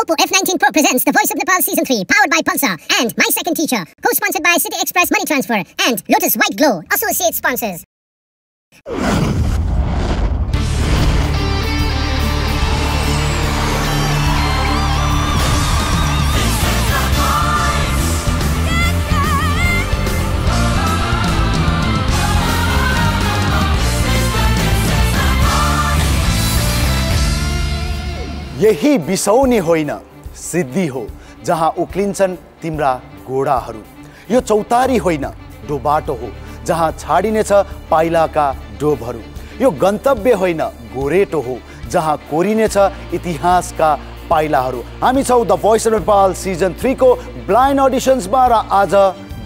Oppo F19 Pro presents The Voice of Nepal Season 3, powered by Pulsar and My Second Teacher, co-sponsored by City Express Money Transfer and Lotus White Glow, associate sponsors. यही बिसौनी होइन सिद्धि हो जहाँ उक्लिन्छन् तिम्रा घोडाहरू। यो चौतारी होइन डोबाटो हो जहाँ छाडिनेछ पाइलाका डोबहरू। यो गन्तव्य होइन गोरेटो हो जहाँ कोरिनेछ इतिहासका पाइलाहरू। हामी छौँ the voice of Nepal season 3 को ब्लाइन्ड अडिसन्समा र आज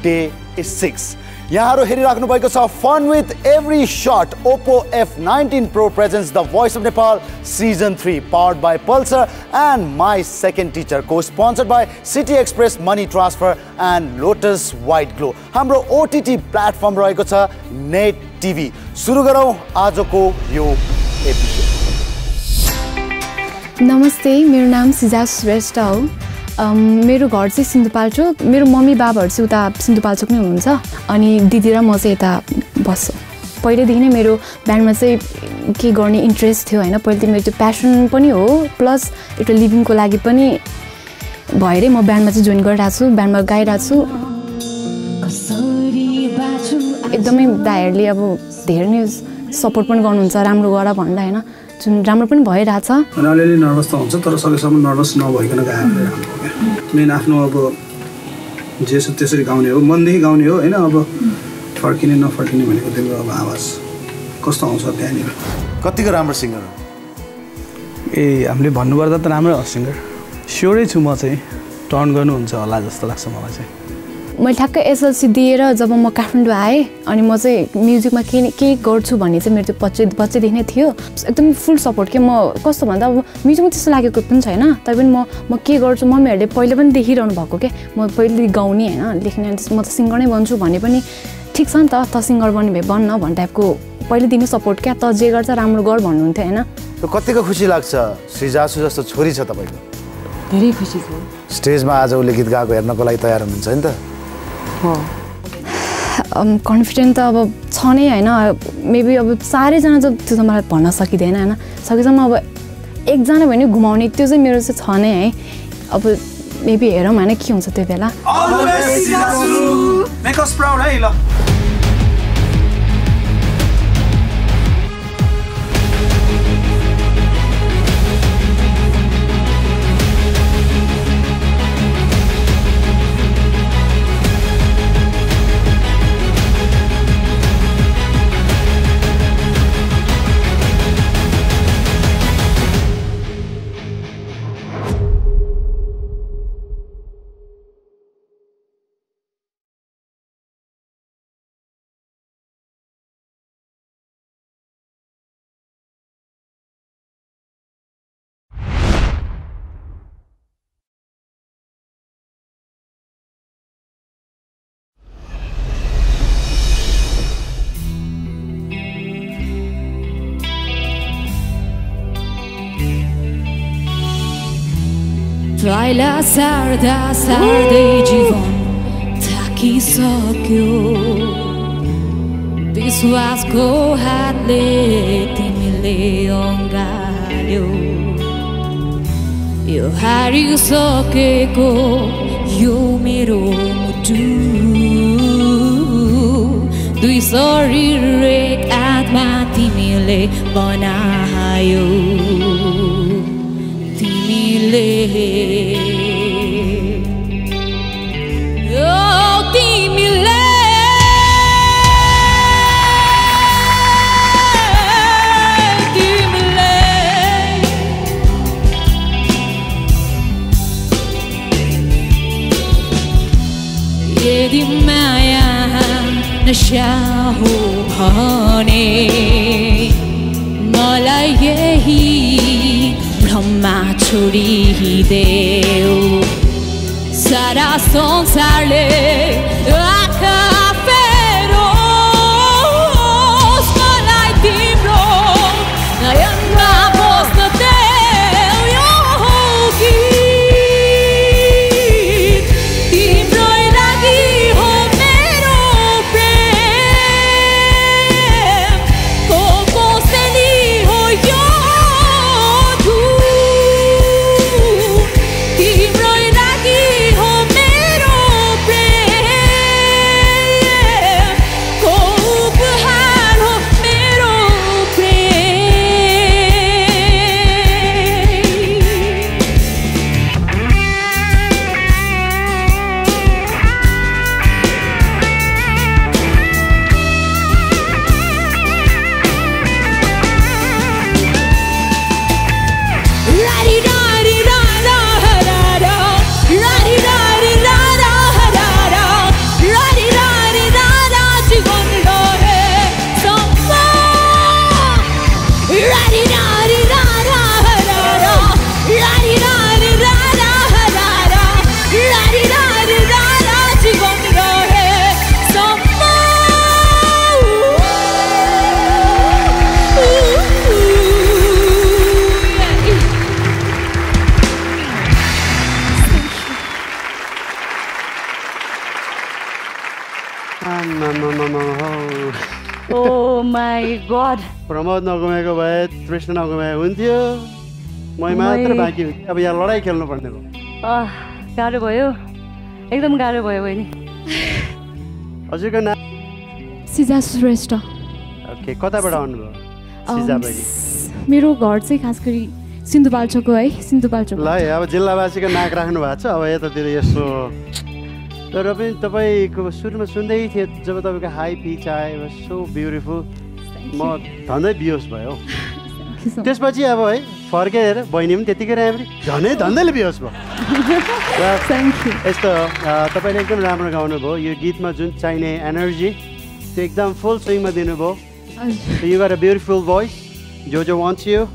डे 6। यहाँहरू हेरिराख्नु भएको छ fun with every shot Oppo F19 Pro presents The Voice of Nepal Season 3 powered by Pulsar and My Second Teacher, co-sponsored by City Express Money Transfer and Lotus White Glow. हाम्रो OTT platform रहेको छ net TV. सुरु गरौँ आजको यो episode. नमस्ते, मेरो नाम सिजा श्रेष्ठ हो। मेरो घर चाहिँ सिन्धुपाल्चोक। मेरो मम्मी बाबाहरू चाहिँ उता सिन्धुपाल्चोक नै हुनुहुन्छ अनि दिदी र म चाहिँ यता बस्छु। पहिलेदेखि नै मेरो ब्यान्डमा चाहिँ के गर्ने इन्ट्रेस्ट थियो होइन। पहिले त मेरो त्यो प्यासन पनि हो प्लस एउटा लिभिङको लागि पनि भएरै म ब्यान्डमा चाहिँ जोइन गरिरहेको छु, ब्यान्डमा गाइरहेको छु। एकदमै दाइहरूले अब धेरै नै सपोर्ट पनि गर्नुहुन्छ, राम्रो गर भनेर होइन, जुन राम्रो पनि भइरहेछ। अलिअलि नर्भस त हुन्छ तर सकेसम्म नर्भस नभइकन गाएर राम्रो हो। मेन आफ्नो अब जे छ त्यसरी गाउने हो, मनदेखि गाउने हो होइन। अब फर्किने नफर्किने भनेको त्यो अब आवाज कस्तो आउँछ त्यहाँनिर। कतिको राम्रो सिङ्गर हो? हामीले भन्नुपर्दा त राम्रो हो सिङ्गर। स्योरै छु म चाहिँ टर्न गर्नुहुन्छ होला जस्तो लाग्छ मलाई चाहिँ। मैले ठ्याक्कै एसएलसी दिएर जब म काठमाडौँ आएँ अनि म चाहिँ म्युजिकमा के गर्छु भन्ने चाहिँ मेरो त्यो बच्चैदेखि नै थियो। एकदम फुल सपोर्ट के म कस्तो भन्दा अब म्युजिकमा त्यस्तो लागेको पनि छैन तर पनि म के गर्छु मम्मीहरूले पहिले पनि देखिरहनु भएको के म पहिले गाउने होइन लेख्ने म त सिङ्गर नै बन्छु भने पनि ठिक छ नि त सिङ्गर बन्ने भए बन्न भन्ने टाइपको पहिलेदेखि सपोर्ट क्या त जे गर्छ राम्रो गर भन्नुहुन्थ्यो होइन। कतिको खुसी लाग्छ श्रीजासु जस्तो छोरी छ तपाईँको? धेरै खुसी छु। स्टेजमा आज उसले गीत गाएको हेर्नको लागि तयार हुनुहुन्छ नि त? कन्फिडेन्ट त अब छ नै होइन। मेबी अब चारैजना चाहिँ त्यो त मलाई भन्न सकिँदैन होइन। सकेसम्म अब एकजना भने घुमाउने त्यो चाहिँ मेरो चाहिँ छ नै है। अब मेबी हेरौँ होइन के हुन्छ त्यो बेला। Twaila sarda sardai जीवन थाकिसक्यो विश्वासको हातले तिमीले अँगाल्यौ यो हारिसकेको यो मेरो मुटु दुई शरीर एक आत्मा तिमीले बनायौ तिमीले यदि माया नशा हो भने मलाई यही भ्रममा छोडिदेऊ सारा संसारले आँखा फेरोस् मलाई तिम्रो नयनमा बस्न देऊ यो गीत Oh my god. प्रमोद नगुमेको भए कृष्ण नगुमे हुन्थ्यो मै मात्र बाँकी अब यहाँ लडाइँ खेल्नु पर्ने भयो गाह्रो भयो एकदम गाह्रो भयो बहिनी हजुरको नाम सिजा श्रेष्ठ ओके कताबाट आउनुभयो सिजा बहिनी मेरो घर चाहिँ खास गरी सिन्धुपाल्चोक है सिन्धुपाल्चोक ल अब जिल्लावासीको नाक राख्नु भएको छ अब यतातिर यसो तर पनि तपाईँको सुरुमा सुन्दै थिएँ जब तपाईँको हाई पिच आयो सो ब्युटिफुल म धन्दै बिहोस भयो त्यसपछि अब है फर्केर बहिनी पनि त्यतिकै राम्री झनै धन्दैले बिहोस भयो यस्तो तपाईँले एकदम राम्रो गाउनुभयो यो गीतमा जुन चाहिने एनर्जी त्यो एकदम फुल स्विङमा दिनुभयो you got a beautiful voice who wants you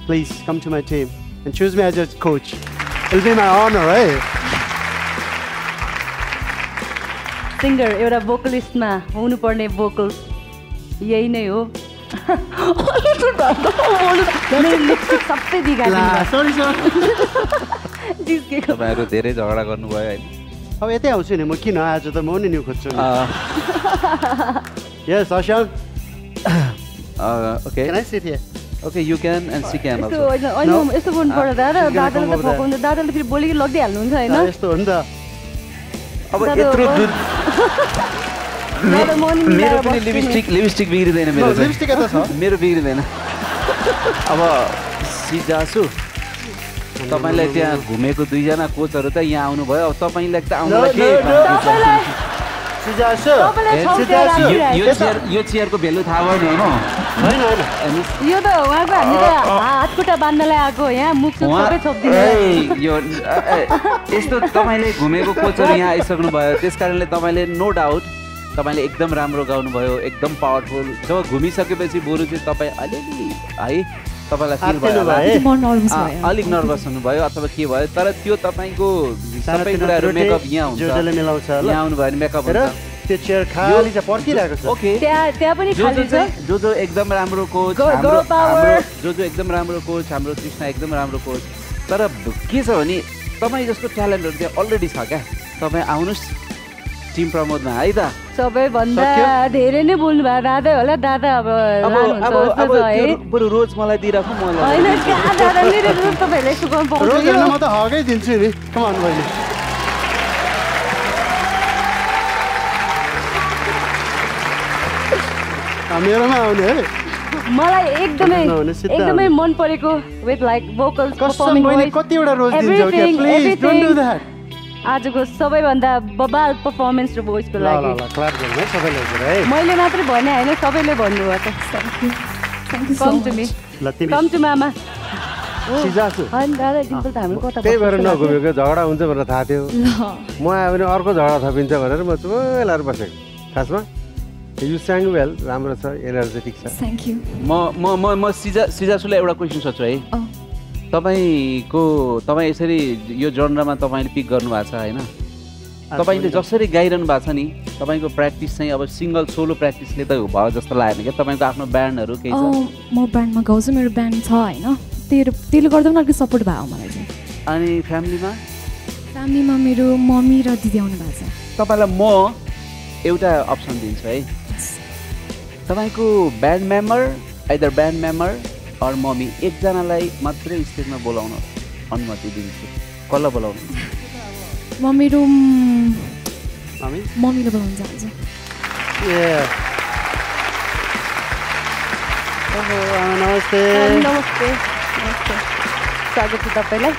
please come to my team and choose me as a coach it be my honour है सिङ्गर एउटा भोकलिस्टमा हुनुपर्ने भोकल यही नै हो सबै तपाईँहरू धेरै झगडा गर्नुभयो होइन अब यतै आउँछु नि म किन आज त म नि खोज्छु यस अशल okay okay you can and she can यस्तो गर्नु पर्यो दादाले त फकाउँछ दादाले फेरि बोली लगिदिइहाल्नुहुन्छ होइन यस्तो हो नि त अब यत्रो दुध मेरो पनि लिपस्टिक बिग्रिँदैन मेरो बिग्रिँदैन अब सिजासु तपाईँलाई त्यहाँ घुमेको दुईजना कोचहरू त यहाँ आउनुभयो अब तपाईँलाई त आउनुलाई के यो चेयरको भेल्यु थाहा भयो नि होइन यो त उहाँको हामी त हातखुट्टा बाँध्नलाई आएको यहाँ मुख सबै छोप्दिनु यस्तो तपाईँले घुमेको कोचहरू यहाँ आइसक्नु भयो त्यस कारणले तपाईँले नो डाउट तपाईँले एकदम राम्रो गाउनुभयो एकदम पावरफुल जब घुमिसकेपछि बरु चाहिँ तपाईँ अलिअलि है तपाईँलाई फिल भयो अलिक नर्भस हुनुभयो अथवा के भयो तर त्यो तपाईँको सबै कुराहरू मेकअप यहाँ हुन्छ यहाँ आउनुभयो भने मेकअप हुन्छ त्यो चेयर खाली चाहिँ पर्खिरहेको छ ओके त्यहाँ पनि खाली छ जो एकदम राम्रो कोच जो एकदम राम्रो कोच हाम्रो कृष्ण एकदम राम्रो कोच तर के छ भने तपाईँ जस्तो ट्यालेन्टहरू त्यहाँ अलरेडी छ क्या तपाईँ आउनुहोस् टिम प्रमोदमा है त सबैभन्दा धेरै नै बोल्नु भयो दादा होला दादा अब बरु रोज मलाई दिइराख्नु म म त हकै दिन्छु नि कमान बहिनी मेरोमा आउने है मलाई एकदमै मन परेको विथ लाइक भोकल्स परफर्मिङ कतिवटा रोज दिन्छौ के प्लिज डोन्ट डु दैट आजको सबैभन्दा बबाल पर्फर्मेन्स र भोइसको लागि मैले मात्रै भने होइन सबैले भन्नुभयो कम टु मामा त्यही भएर नघुमेको झगडा हुन्छ भनेर थाहा थियो म आयो भने अर्को झगडा थपिन्छ भनेर म चुलाएर बसेको खासमा यु स्याङ वेल राम्रो छ एनर्जेटिक छ म सिजासुलाई एउटा क्वेसन सोध्छु है तपाईँ यसरी यो जनरमा तपाईँले पिक गर्नुभएको छ होइन तपाईँले जसरी गाइरहनु भएको छ नि तपाईँको प्र्याक्टिस चाहिँ अब सिङ्गल सोलो प्र्याक्टिसले त भयो जस्तो लागेन क्या तपाईँको आफ्नो ब्यान्डहरू केही छ म ब्यान्डमा गाउँछु मेरो ब्यान्ड छ होइन त्यसले गर्दा पनि अलिक सपोर्ट भयो मलाई चाहिँ अनि फ्यामिलीमा मेरो मम्मी र दिदी आउनु भएको छ तपाईँलाई म एउटा अप्सन दिन्छु है तपाईँको band member either band member or mummy एकजनालाई मात्रै स्टेजमा बोलाउन अनुमति दिन्छु कसलाई बोलाउनु म मेरो मम्मीले बोलाउन चाहन्छु नमस्ते नमस्ते स्वागत छ तपाईँलाई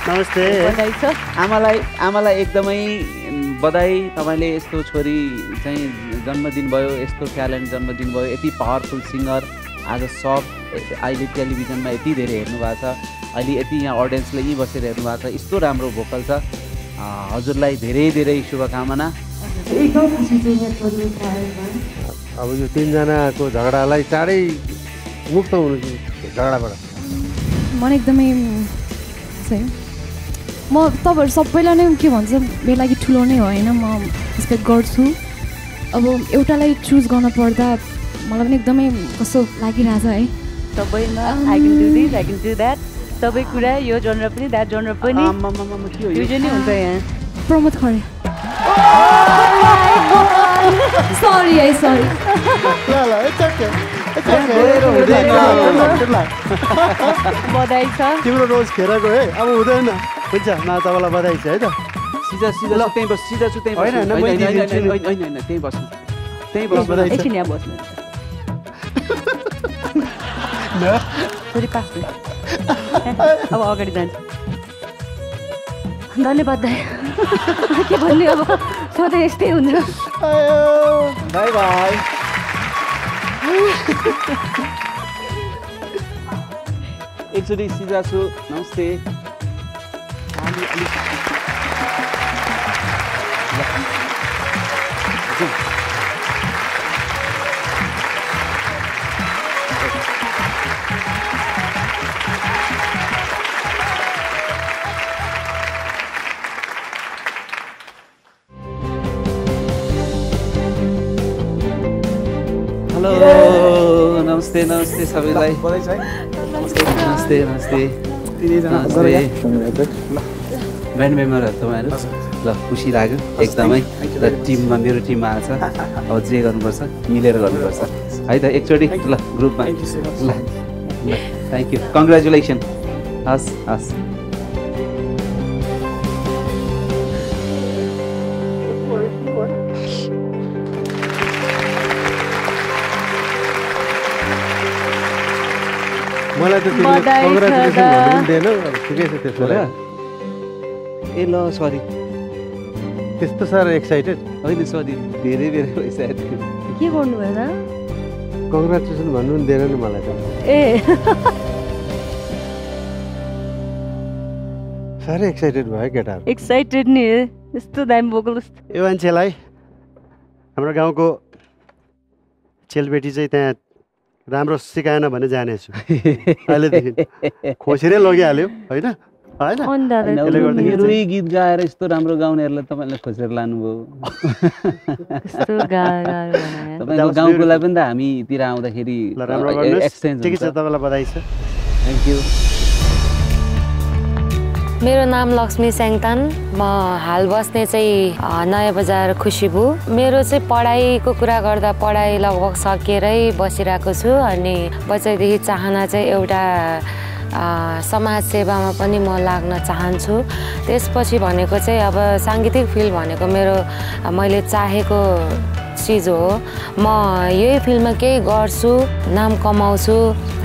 नमस्ते आमालाई एकदमै बधाई तपाईँले यस्तो छोरी चाहिँ जन्मदिन भयो यस्तो ट्यालेन्ट जन्मदिन भयो यति पावरफुल सिङ्गर आज सब अहिले टेलिभिजनमा यति धेरै हेर्नु भएको छ अहिले यति यहाँ अडियन्सले यहीँ बसेर हेर्नु भएको छ यस्तो राम्रो भोकल छ हजुरलाई धेरै धेरै शुभकामना अब यो तिनजनाको झगडालाई चाँडै मुक्त हुनु झगडाबाट मलाई एकदमै म तपाईँहरू सबैलाई नै के भन्छ मेरो लागि ठुलो नै हो होइन म रेस्पेक्ट गर्छु अब एउटालाई चुज गर्न पर्दा मलाई पनि एकदमै कस्तो लागिरहेछ है सबैमा I can do this I can do that सबै कुरा यो जनर पनि द्याट जनर पनि फ्युजन नै हुन्छ यहाँ प्रमोद खरे सरी है सरी बधाई छ तिम्रो रोज खेरको है अब हुँदैन हुन्छ मा तपाईँलाई बधाई छ है त सिधा सिधा त्यहीँ बस सिधा छु त्यहीँ होइन, होइन, मैले दिन्छु नि। होइन त्यहीँ बस्नु त्यहीँ बस्नु बधाई छ। एकछिन यहाँ बस्नु छोरी पास भयो। अब अगाडि जान्छ धन्यवाद दाइ के भन्ने अब सधैँ यस्तै हुन्छ बाई बाई एकचोटि सिधा छु नमस्ते हेलो नमस्ते नमस्ते सबैलाई नमस्ते नमस्ते ब्यान्ड मेम्बरहरू तपाईँहरू ल खुसी लाग्यो एकदमै र टिममा मेरो टिममा आएको छ अब जे गर्नुपर्छ मिलेर गर्नुपर्छ है त एकचोटि ल ग्रुपमा ल थ्याङ्क यू कङ्ग्रेचुलेसन हस् हस् मलाई त तिमीले बधाई छ कङ्ग्रेचुलेसन दा। भन्नु पनि दिएनौ अब ठिकै छ त्यसो भए ए ल सरी त्यस्तो साह्रो एक्साइटेड होइन सरी धेरै भइसकेको थियो के गर्नु भएन कङ्ग्रेचुलेसन भन्नु पनि दिएन नि मलाई त ए साह्रै एक्साइटेड भयो केटाहरू एक्साइटेड नि यस्तो दामी बोकल यो मान्छेलाई हाम्रो गाउँको चेलबेटी चाहिँ त्यहाँ राम्रो सिकाएन भने जानेछु अहिलेदेखि खोसेरै लगिहाल्यो होइन होइन त्यसले गर्दाखेरि मेरै गीत गाएर यस्तो राम्रो गाउनेहरूलाई तपाईँले खोजेर लानुभयो तपाईँको गाउँको लागि पनि त हामीतिर आउँदाखेरि ल राम्रो गर्नुहोस् एक्सचेन्ज ठिकै छ तपाईँलाई बधाई छ थ्याङ्क यू मेरो नाम लक्ष्मी स्याङतान म हाल बस्ने चाहिँ नयाँ बजार खुसीबु मेरो चाहिँ पढाइको कुरा गर्दा पढाइ लगभग सकिएरै बसिरहेको छु अनि बच्चादेखि चाहना चाहिँ एउटा समाज सेवामा पनि म लाग्न चाहन्छु त्यसपछि भनेको चाहिँ अब साङ्गीतिक फिल्ड भनेको मेरो मैले चाहेको चिज हो म यही फिल्डमा केही गर्छु नाम कमाउँछु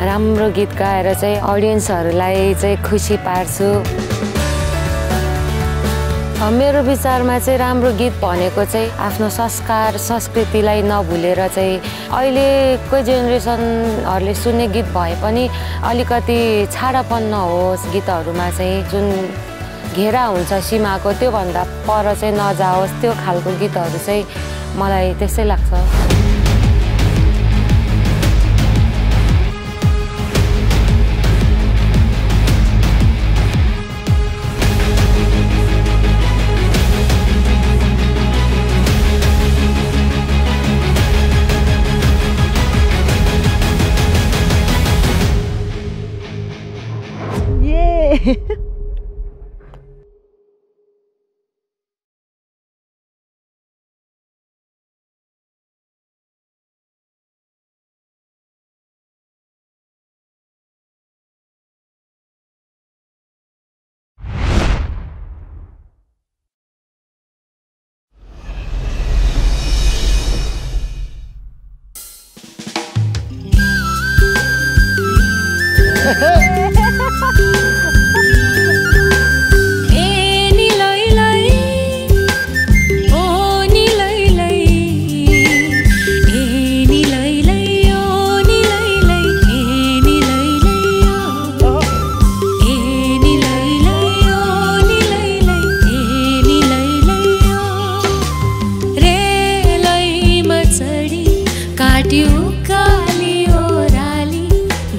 राम्रो गीत गाएर चाहिँ अडियन्सहरूलाई चाहिँ खुसी पार्छु मेरो विचारमा चाहिँ राम्रो गीत भनेको चाहिँ आफ्नो संस्कार संस्कृतिलाई नभुलेर चाहिँ अहिलेको जेनेरेसनहरूले सुन्ने गीत भए पनि अलिकति छाडापन नहोस् गीतहरूमा चाहिँ जुन घेरा हुन्छ सीमाको त्योभन्दा पर चाहिँ नजाओस् त्यो खालको गीतहरू चाहिँ मलाई त्यसै लाग्छ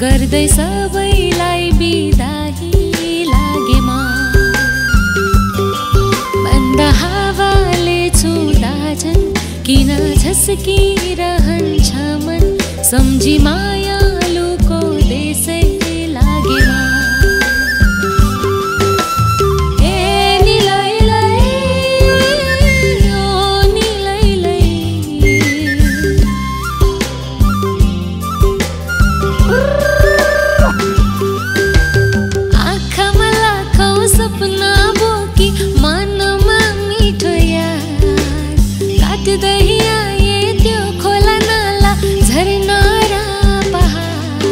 गर्दै सबैलाई बिदाही लागेमा बन्द हावाले छुँदा झन् किन झस्किरहन्छ मन सम्झी मायालुको देशै लागेमा ए निलै लै ओ निलै लै सपना बोकी मनमा मिठो याद काट्दै आए त्यो खोला नाला झरना र पहाड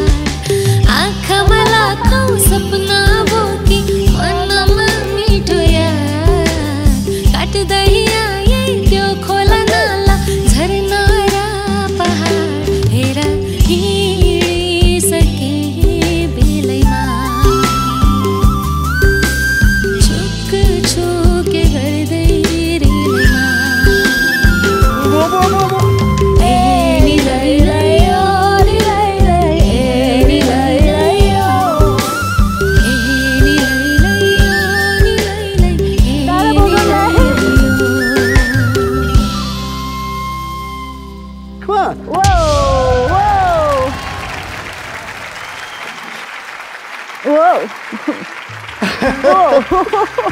आँखामा लाखौँ सपना बोकी मनमा मिठो याद काट्दै आए त्यो खोला नाला झरना र पहाड हेर हिँडिसके बेलैमा छुक छुके गर्दै रेलैमा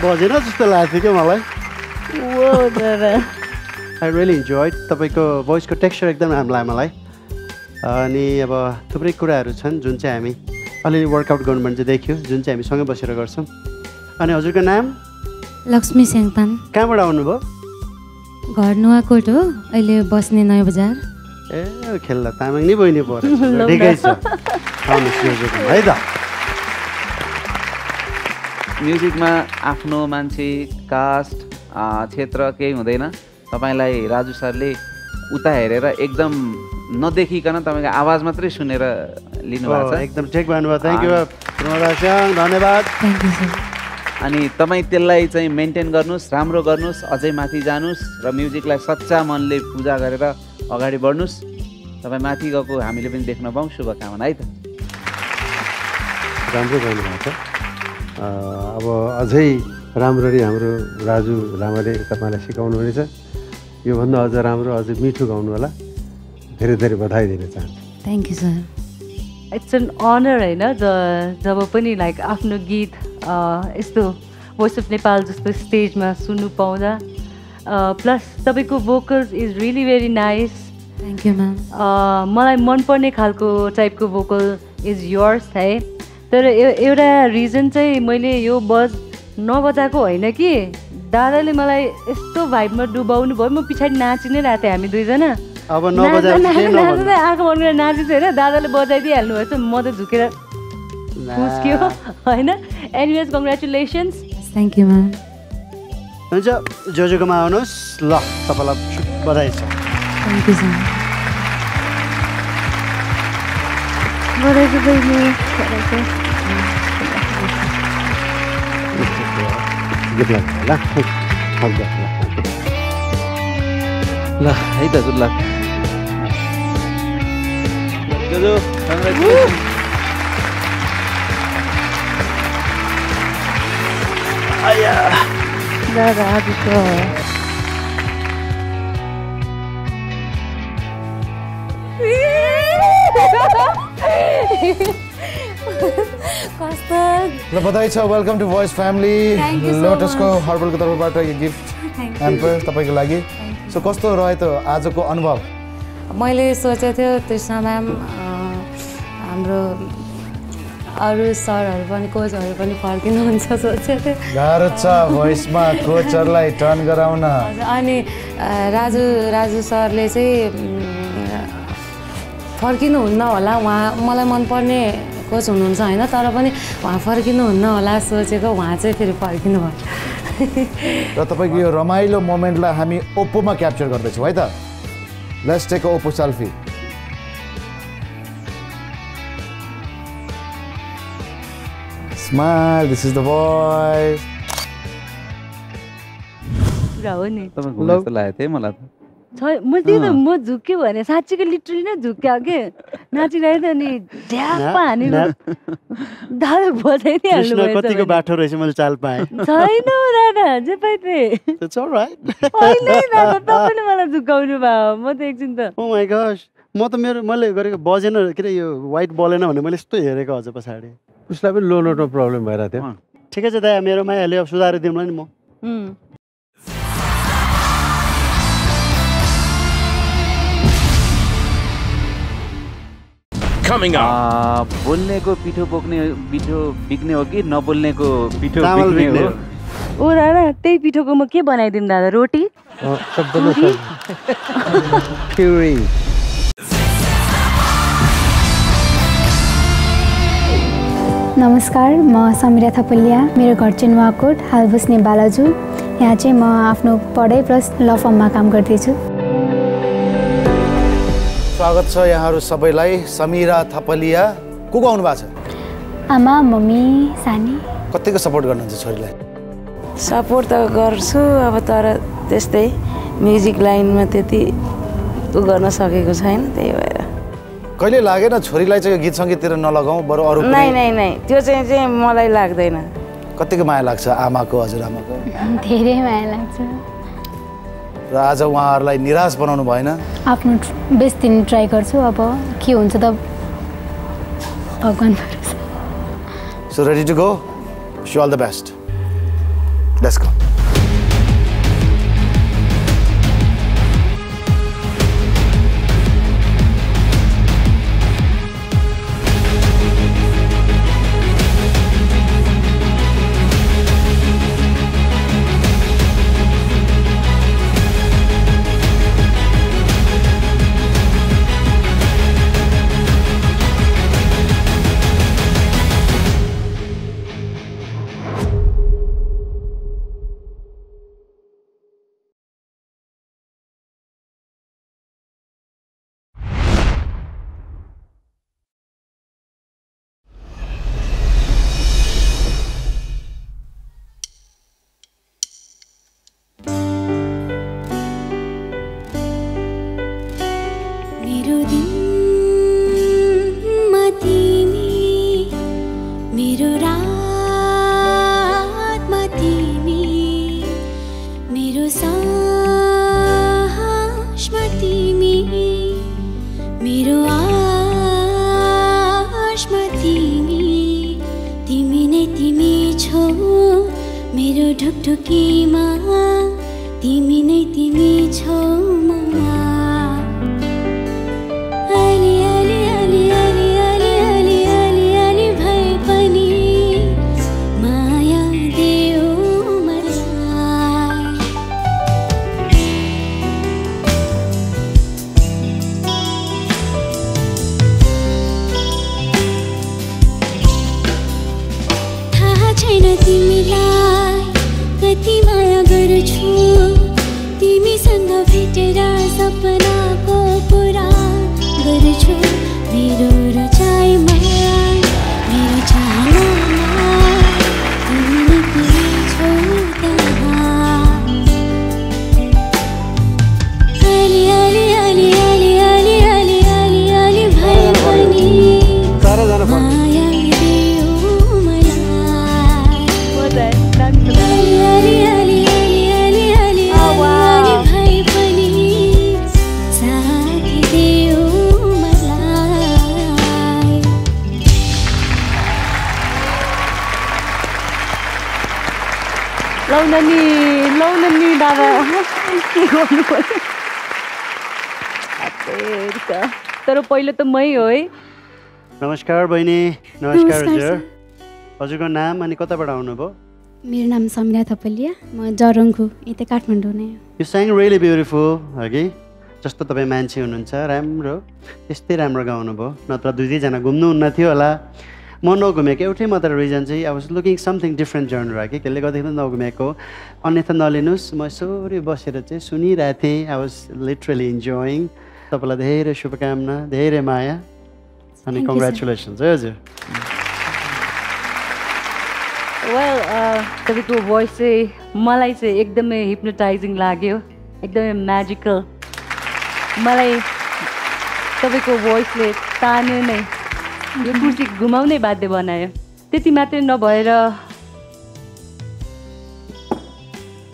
बजेन जस्तो लाग्थ्यो क्या मलाई आई रियली इन्जोय तपाईँको भोइसको टेक्स्चर एकदम राम्रो लाग्यो मलाई अनि अब थुप्रै कुराहरू छन् जुन चाहिँ हामी अलिअलि वर्कआउट गर्नुपर्ने चाहिँ देखियो जुन चाहिँ हामी सँगै बसेर गर्छौँ अनि हजुरको नाम लक्ष्मी स्याङतान कहाँबाट आउनुभयो घर नुवाकोट हो अहिले बस्ने नयाँ बजार ए खेल्दा तामाङ नि बहिनी पऱ्यो ठिकै छ आउनुहोस् है त म्युजिकमा आफ्नो मान्छे कास्ट क्षेत्र केही हुँदैन तपाईँलाई राजु सरले उता हेरेर एकदम नदेखिकन तपाईँको आवाज मात्रै सुनेर लिनुभएको छ एकदम ठिक भन्नुभयो थ्याङ्क यू धन्यवाद अनि तपाईँ त्यसलाई चाहिँ मेन्टेन गर्नुहोस् राम्रो गर्नुहोस् अझै माथि जानुहोस् र म्युजिकलाई सच्चा मनले पूजा गरेर अगाडि बढ्नुहोस् तपाईँ माथि गएको हामीले पनि देख्न पाऊँ शुभकामना है त राम्रो गर्नुभएको छ अब अझै राम्ररी हाम्रो राजु लामाले तपाईँलाई सिकाउनु हुनेछ योभन्दा अझ राम्रो अझै मिठो गाउनु होला धेरै धेरै बधाई दिन चाहन्छु thank you sir it's an honour होइन जब पनि लाइक आफ्नो गीत यस्तो भोइस अफ नेपाल जस्तो स्टेजमा सुन्नु पाउँदा प्लस तपाईँको vocals is really very nice thank you ma'am मलाई मनपर्ने खालको टाइपको भोकल इज योर्स है तर एउटा रिजन चाहिँ मैले यो नबजाएको होइन कि दादाले मलाई यस्तो भाइबमा डुबाउनु भयो म पछाडि नाचि नै रहेको थिएँ हामी दुईजना अब नाच्दै आँखा बन्द गरेर नाचिन्छ होइन दादाले बजाइदिइहाल्नु भएछ म त झुकेर खुस्क्यो होइन anyways congratulations thank you ma'am हुन्छ जोजोकोमा आउनुहोस् ल तपाईँलाई बधाई छ थ्याङ्क यू सर बधाई छ गुड लक ल है त गुड लक दादा आजको ल बधाई छ वेलकम टु भोइस फ्यामिली लोटसको हर्बलको तर्फबाट यो गिफ्ट एम्पर तपाईँको लागि सो कस्तो रह्यो त आजको अनुभव मैले सोचेको थियो तृष्णा म्याम हाम्रो अरू सरहरू पनि कोचहरू पनि फर्किनुहुन्छ सोचेको थियो गाह्रो छ भोइसमा कोचहरूलाई टर्न गराउन अनि राजु सरले चाहिँ फर्किनुहुन्न होला उहाँ मलाई मनपर्ने कोच हुनुहुन्छ होइन तर पनि उहाँ फर्किनुहुन्न होला सोचेको उहाँ चाहिँ फेरि फर्किनु भयो र तपाईँको यो रमाइलो मोमेन्टलाई हामी ओप्पोमा क्याप्चर गर्दैछौँ है त let's take a Oppo selfie smile this is the voice हो नि जस्तो लागेको थिएँ मलाई म त्यही त म झुक्यो भने साँच्चीको लिटरली नै झुक्यो के नाचिरहेको थियो अनि ढ्याप्पा हानेर दादा बजाइदिइहाल्नु भयो कतिको बाटो रहेछ मैले चाल पाएँ छैन दादा जे पाइ तपाईँले मलाई झुकाउनु भयो म त एकछिन त ओ माई गॉश म त मैले गरेको बजेन के अरे यो वाइट बलेन भने मैले यस्तो हेरेको अझ पछाडि उसलाई पनि लो नोटमा प्रब्लम भइरहेको थियो ठिकै छ दाइ मेरोमा अहिले अब सुधारिदिउँला नि म बोल्नेको पिठो बिग्ने हो कि नबोल्नेको पिठो बिग्ने हो ओ दादा त्यही पिठोको म के बनाइदिउँ दादा रोटी प्युरी नमस्कार म समिरा थपलिया मेरो घर चाहिँ नुवाकोट हाल बस्ने बालाजु यहाँ चाहिँ म आफ्नो पढाइ प्लस ल फर्ममा काम गर्दैछु स्वागत छ यहाँहरू सबैलाई समिरा थपलिया को आउनु भएको छ आमा मम्मी सानी कतिको सपोर्ट गर्नुहुन्छ छोरीलाई सपोर्ट त गर्छु अब तर त्यस्तै म्युजिक लाइनमा त्यति गर्न सकेको छैन त्यही भएर कहिले लागेन छोरीलाई चाहिँ गीत सङ्गीततिर नलगाउँ बरु अरू नै त्यो चाहिँ मलाई लाग्दैन कतिको माया लाग्छ आमाको हजुरआमाको धेरै माया लाग्छ र आज उहाँहरूलाई निराश बनाउनु भएन आफ्नो बेस्ट दिन ट्राई गर्छु अब के हुन्छ त भगवान भरोसा so ready to go wish you all the best let's go लौननी दादा के गर्नु पर्यो तर पहिलो त मै हो है नमस्कार बहिनी नमस्कार हजुर हजुरको नाम अनि कताबाट आउनुभयो मेरो नाम समिरा थपलिया म जरङखु यतै काठमाडौँ नै हो यु sang really beautiful हगि जस्तो तपाईँ मान्छे हुनुहुन्छ राम्रो त्यस्तै राम्रो गाउनुभयो नत्र दुई दुईजना घुम्नुहुन्न थियो होला म नघुमेको एउटै मात्र रिजन चाहिँ I was looking something different genre कि त्यसले गर्दाखेरि नघुमेको अन्यथा नलिनुहोस् म यसरी बसेर चाहिँ सुनिरहेको थिएँ आई वाज लिटरली इन्जोइङ तपाईँलाई धेरै शुभकामना धेरै माया अनि कङ्ग्रेचुलेसन्स है हजुर वेल तपाईँको भोइस चाहिँ मलाई चाहिँ एकदमै हिप्नोटाइजिङ लाग्यो एकदमै म्याजिकल मलाई तपाईँको भोइसले तान्यो नै यो कुर्सी घुमाउनै बाध्य बनायो त्यति मात्रै नभएर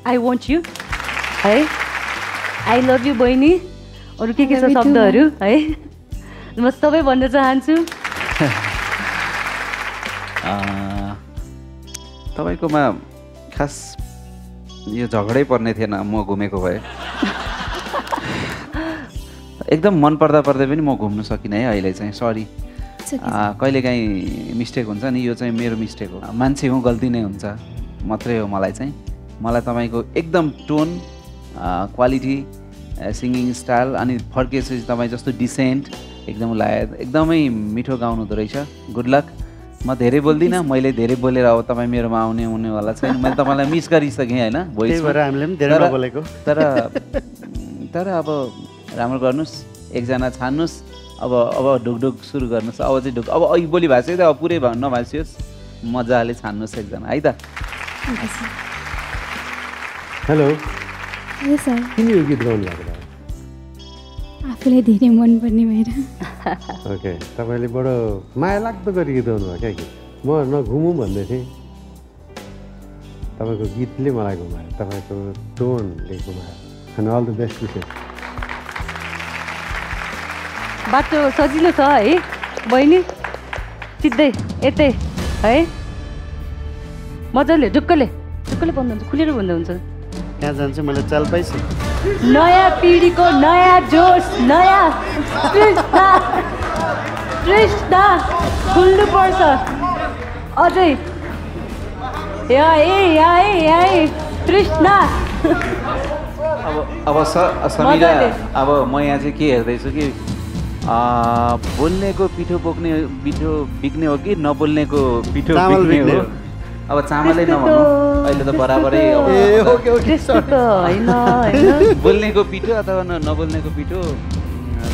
आई वान्ट यु है आई लभ यु बहिनी अरू के छ शब्दहरू है म सबै भन्न चाहन्छु तपाईँकोमा खास यो झगडै पर्ने थिएन म घुमेको भए एकदम मन पर्दा पर्दै पनि म घुम्नु सकिनँ है अहिले चाहिँ सरी कहिलेकाहीँ मिस्टेक हुन्छ नि यो चाहिँ मेरो मिस्टेक हो मान्छे हुँ गल्ती नै हुन्छ मात्रै हो मलाई चाहिँ मलाई तपाईँको एकदम टोन क्वालिटी सिङ्गिङ स्टाइल अनि फर्केपछि तपाईँ जस्तो डिसेन्ट एकदम लायक एकदमै मिठो गाउनुहुँदो रहेछ गुड लक म धेरै बोल्दिनँ मैले धेरै बोलेर अब तपाईँ मेरोमा हुनेवाला छैन मैले तपाईँलाई मिस गरिसकेँ होइन तर अब राम्रो गर्नुहोस् एकजना छान्नुहोस् अब ढुकढुक सुरु गर्नुहोस् अब चाहिँ ढुक अब अघि बोली भाषा त अब पुरै नभाषियोस् मजाले छान्नुहोस् एकजना है त हेलो सर किन यो गीत गाउनु भएको आफूलाई धेरै मनपर्ने भएर ओके तपाईँले बडो माया लाग्दो गरी गीत गाउनु भयो क्या कि म नघुमौँ भन्दै थिएँ तपाईँको गीतले मलाई घुमायो तपाईँको टोनले घुमायो and all the best wishes बाटो सजिलो छ है बहिनी सिधै यतै है मजाले ढुक्कले बन्द हुन्छ खुलेर बन्द हुन्छ कहाँ जान्छ मैले चाल पाइसकेँ नयाँ पिँढीको नयाँ जोस नयाँ तृष्णा खुल्नुपर्छ अझै यहाँ तृष्णा अब समीरा अब म यहाँ चाहिँ के हेर्दैछु कि बोल्नेको पिठो बिक्ने हो कि नबोल्नेको पिठो बिक्ने हो अब चामलै नभन्नु अहिले त बराबरै बोल्नेको पिठो अथवा नबोल्नेको पिठो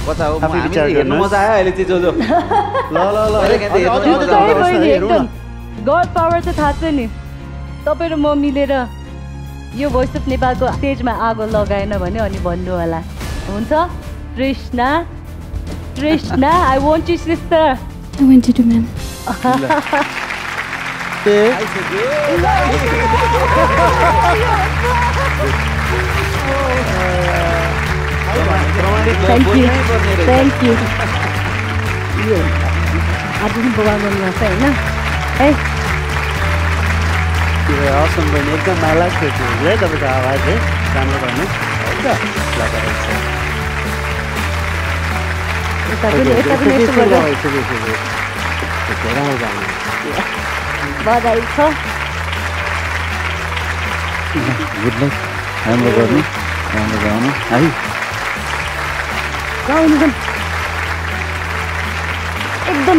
कता हो हेर्नु मजा आयो अहिले चाहिँ जो गड पावर चाहिँ थाहा छ नि तपाईँ र म मिलेर यो भोइस अफ नेपालको स्टेजमा आगो लगाएन भने अनि भन्नु होला हुन्छ Trishna, I want you, sister. I want you to, ma'am. Thank you. आज पनि बवाल गर्नुपर्छ होइन है असम बहिनी एकदम माला थियो है तपाईँको आवाज है राम्रो भन्नु बधाई छ गुड लक राम्रो गर्नु राम्रो गाउनु है गाउनु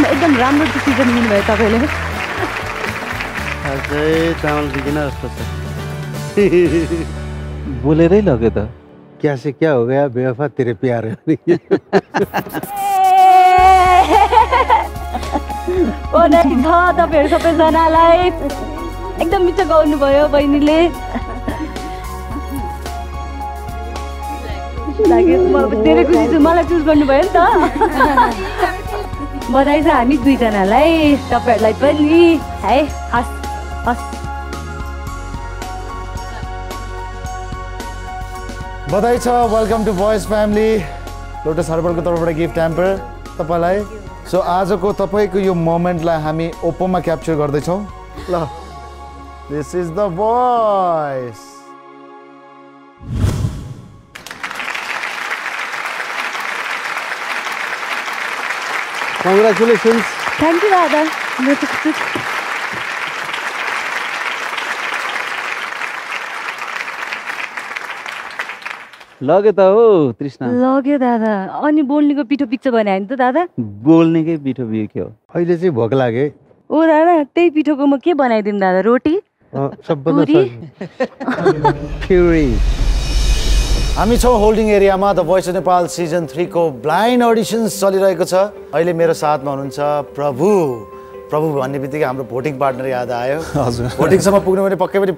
एकदम राम्रो डिसिजन लिनुभयो तपाईँले अझै चामल बिकिन जस्तो छ बोलेरै लग्यो त क्या से क्या हो गया बेवफा तेरे प्यार बधाई छ तपाईँहरू सबैजनालाई एकदम मिठो गाउनुभयो बहिनीले धेरै खुसी छु मलाई चुज गर्नुभयो नि त बधाई छ हामी दुईजनालाई तपाईँहरूलाई पनि है हस् बधाई छ welcome to voice family Lotus हर्बलको तर्फबाट गिफ्ट ह्याम्पर तपाईँलाई सो आजको तपाईँको यो मोमेन्टलाई हामी ओप्पोमा क्याप्चर गर्दैछौँ ल this is the voice congratulations thank you दादा लग्यो त हो तृष्णा लग्यो दादा अनि बोल्नेको पिठो पिक्छ भने नि त दादा बोल्नेकै पिठो बिक्यो अहिले चाहिँ भोक लाग्यो ओ दादा त्यही पिठोको म के बनाइदिउँ दादा रोटी हामी छौँ होल्डिङ एरियामा the voice of Nepal season 3 को ब्लाइन्ड अडिसन्स चलिरहेको छ अहिले मेरो साथमा हुनुहुन्छ प्रभु भन्ने बित्तिकै हाम्रो भोटिङ पार्टनर याद आयो हजुर भोटिङसम्म पुग्नु भने पक्कै पनि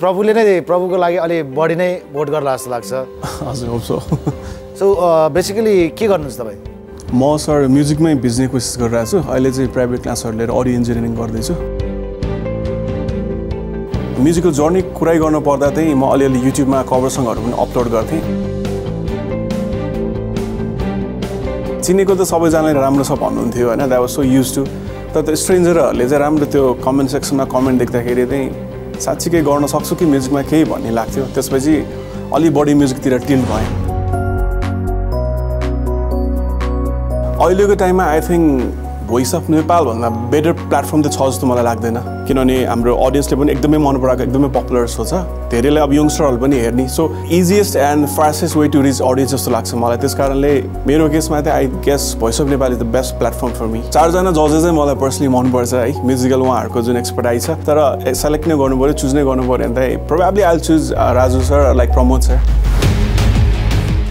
प्रभुको लागि अलि बढी नै भोट गर्ला जस्तो लाग्छ हजुर होप सो बेसिकली के गर्नुहुन्छ तपाईँ म सर म्युजिकमै भिज्ने कोसिस गरिरहेको छु अहिले चाहिँ प्राइभेट क्लासहरू लिएर अडियो इन्जिनियरिङ गर्दैछु म्युजिकल जर्नी कुरै गर्नु पर्दा चाहिँ म अलिअलि युट्युबमा कभर सङहरू पनि अपलोड गर्थेँ चिनेको त सबैजनाले राम्रो छ भन्नुहुन्थ्यो होइन that was so used to तर त्यो स्ट्रेन्जरहरूले चाहिँ राम्रो त्यो कमेन्ट सेक्सनमा कमेन्ट देख्दाखेरि चाहिँ साँच्चीकै गर्न सक्छु कि म्युजिकमा केही भन्ने लाग्थ्यो त्यसपछि अलि बढी म्युजिकतिर टिल्ट भएँ अहिलेको टाइममा I think voice of Nepal भन्दा बेटर प्लेटफर्म त छ जस्तो मलाई लाग्दैन किनभने हाम्रो अडियन्सले पनि एकदमै मन पराएको एकदमै पपुलर सो छ धेरैले अब यङ्स्टरहरू पनि हेर्ने so easiest and fastest way to reach audience जस्तो लाग्छ मलाई त्यस कारणले मेरो केसमा चाहिँ I guess voice of Nepal is the best platform for me 4 जना जजेस चाहिँ मलाई पर्सनली मनपर्छ है म्युजिकल उहाँहरूको जुन एक्सपर्टाइज छ तर सेलेक्ट नै गर्नु पऱ्यो चुज नै गर्नु पऱ्यो भने चाहिँ probably I will choose Raju sir like Pramod sir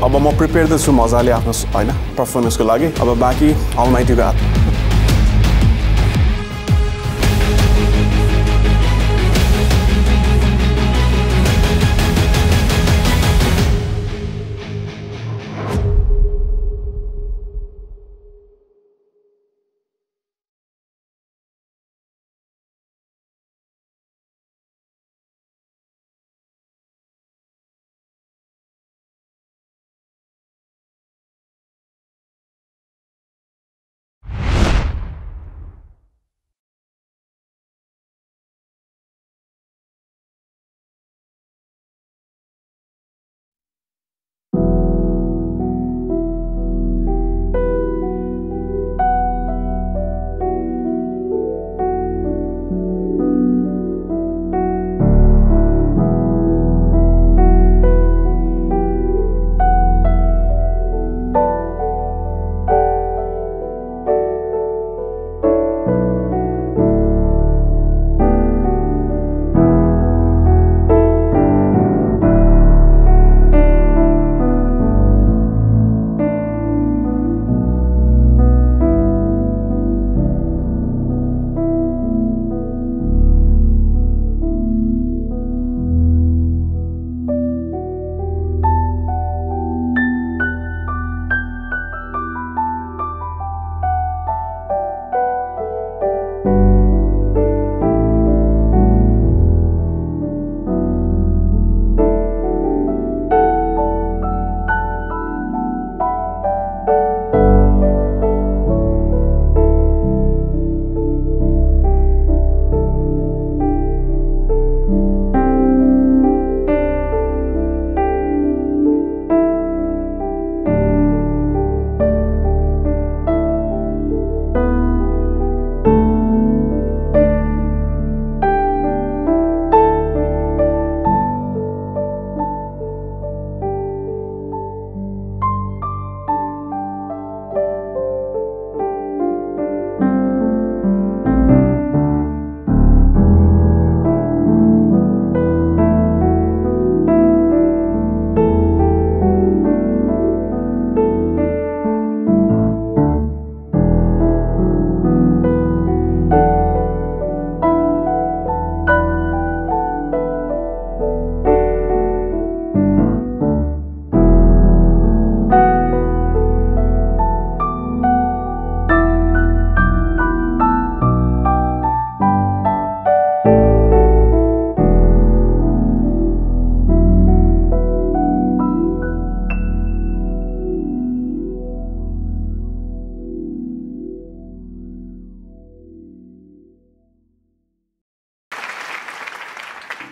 अब म प्रिपेयर त छु मजाले आफ्नो होइन पर्फर्मेन्सको लागि अब बाँकी अलमाइटीको हात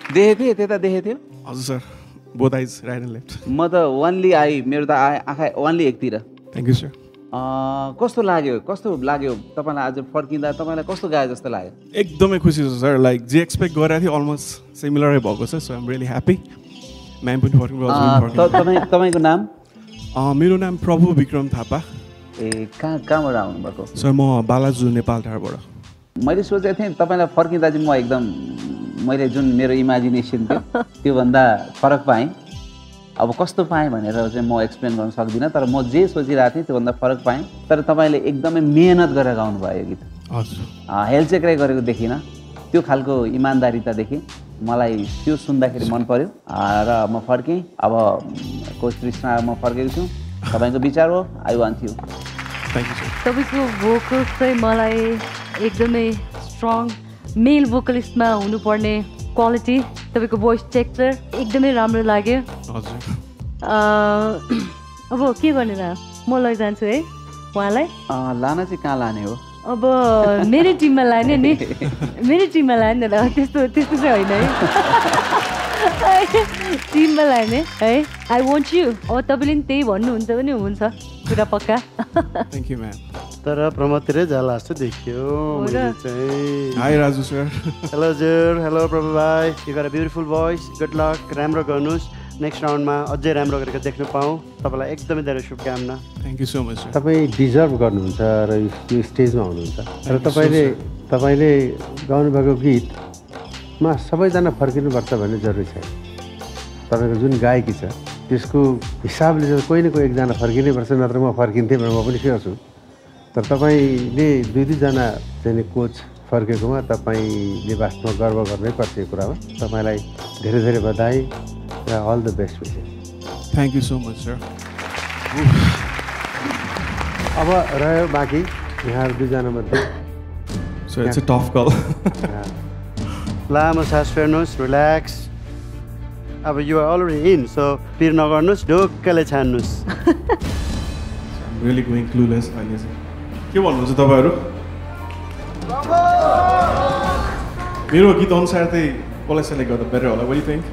देखेको थिएँ त्यता देखेको थियो हजुर सर बोथ आइज राइट एन्ड लेफ्ट म त ओन्ली आई मेरो त आँखा ओन्ली एकतिर थ्याङ्क यू सर कस्तो लाग्यो तपाईँलाई आज फर्किँदा तपाईँलाई कस्तो गायो जस्तो लाग्यो एकदमै खुसी छु सर लाइक जे एक्सपेक्ट गरेको थियो अलमोस्ट सिमिलरै भएको छ so I'm really happy ma'am पनि फर्किनु तपाईँको नाम मेरो नाम प्रभु विक्रम थापा ए कहाँबाट आउनुभएको सर म बालाजु नेपाल ठाउँबाट मैले सोचेको थिएँ तपाईँलाई फर्किँदा चाहिँ म एकदम मैले जुन मेरो इमेजिनेसन थियो त्योभन्दा फरक पाएँ अब कस्तो पाएँ भनेर चाहिँ म एक्सप्लेन गर्न सक्दिनँ तर म जे सोचिरहेको थिएँ त्योभन्दा फरक पाएँ तर तपाईँले एकदमै मेहनत गरेर गाउनुभयो यो गीत हजुर हेलचेक्राइ गरेको देखिनँ त्यो खालको इमान्दारितादेखि मलाई त्यो सुन्दाखेरि मन पर्यो र म फर्केँ अब कोच कृष्ण म फर्केको छु तपाईँको विचार हो I want you thank you sir तपाईँको भोकल्स चाहिँ मलाई एकदमै स्ट्रङ मेल भोकलिस्टमा हुनुपर्ने क्वालिटी तपाईँको भोइस टेक्चर एकदमै राम्रो लाग्यो हजुर अब के गर्ने र म लैजान्छु है उहाँलाई लान चाहिँ कहाँ लाने हो अब मेरै टिममा लाने नि मेरै टिममा लाने र त्यस्तो चाहिँ होइन है टिममा लाने है आई वान्ट यु अब तपाईँले पनि त्यही भन्नुहुन्छ भने हुन्छ कुरा पक्का थ्याङ्क यू म्याम तर प्रमोदतिरै जाला जस्तो देखियो मैले चाहिँ। Hi Raju sir. हेलो हजुर, हेलो प्रभु भाइ, you got a beautiful voice, good luck, राम्रो गर्नुहोस्, नेक्स्ट राउन्डमा अझै राम्रो गरेर देख्न पाऊँ, तपाईँलाई एकदमै धेरै शुभकामना। Thank you so much sir. तपाईँ डिजर्भ गर्नुहुन्छ र यो स्टेजमा हुनुहुन्छ र तपाईँले गाउनुभएको गीतमा सबैजना फर्किनुपर्छ भन्ने जरुरी छैन। तपाईँको जुन गायकी छ त्यसको हिसाबले चाहिँ कोही न कोही एकजना फर्किनै पर्छ, नत्र म फर्किन्थेँ भनेर म पनि स्योर छु। तर तपाईँले 2-2जना चाहिँ कोच फर्केकोमा तपाईँले वास्तवमा गर्व गर्नै पर्छ यो कुरामा। तपाईँलाई धेरै धेरै बधाई र all the best wishes. Thank you so much sir. अब रह्यो बाँकी यहाँ 2जना मध्ये। So it's a tough call. लामो सास फेर्नुहोस्, रिल्याक्स। अब you are already in, so पिर नगर्नुहोस्, ढोक्कले छान्नुहोस्। रियली गोइङ क्लुलेस अहिले चाहिँ। के भन्नुहुन्छ तपाईँहरू? मेरो गीत अनुसार चाहिँ कसलाई सेलेक्ट गर्दा बेटर होला? What do you think?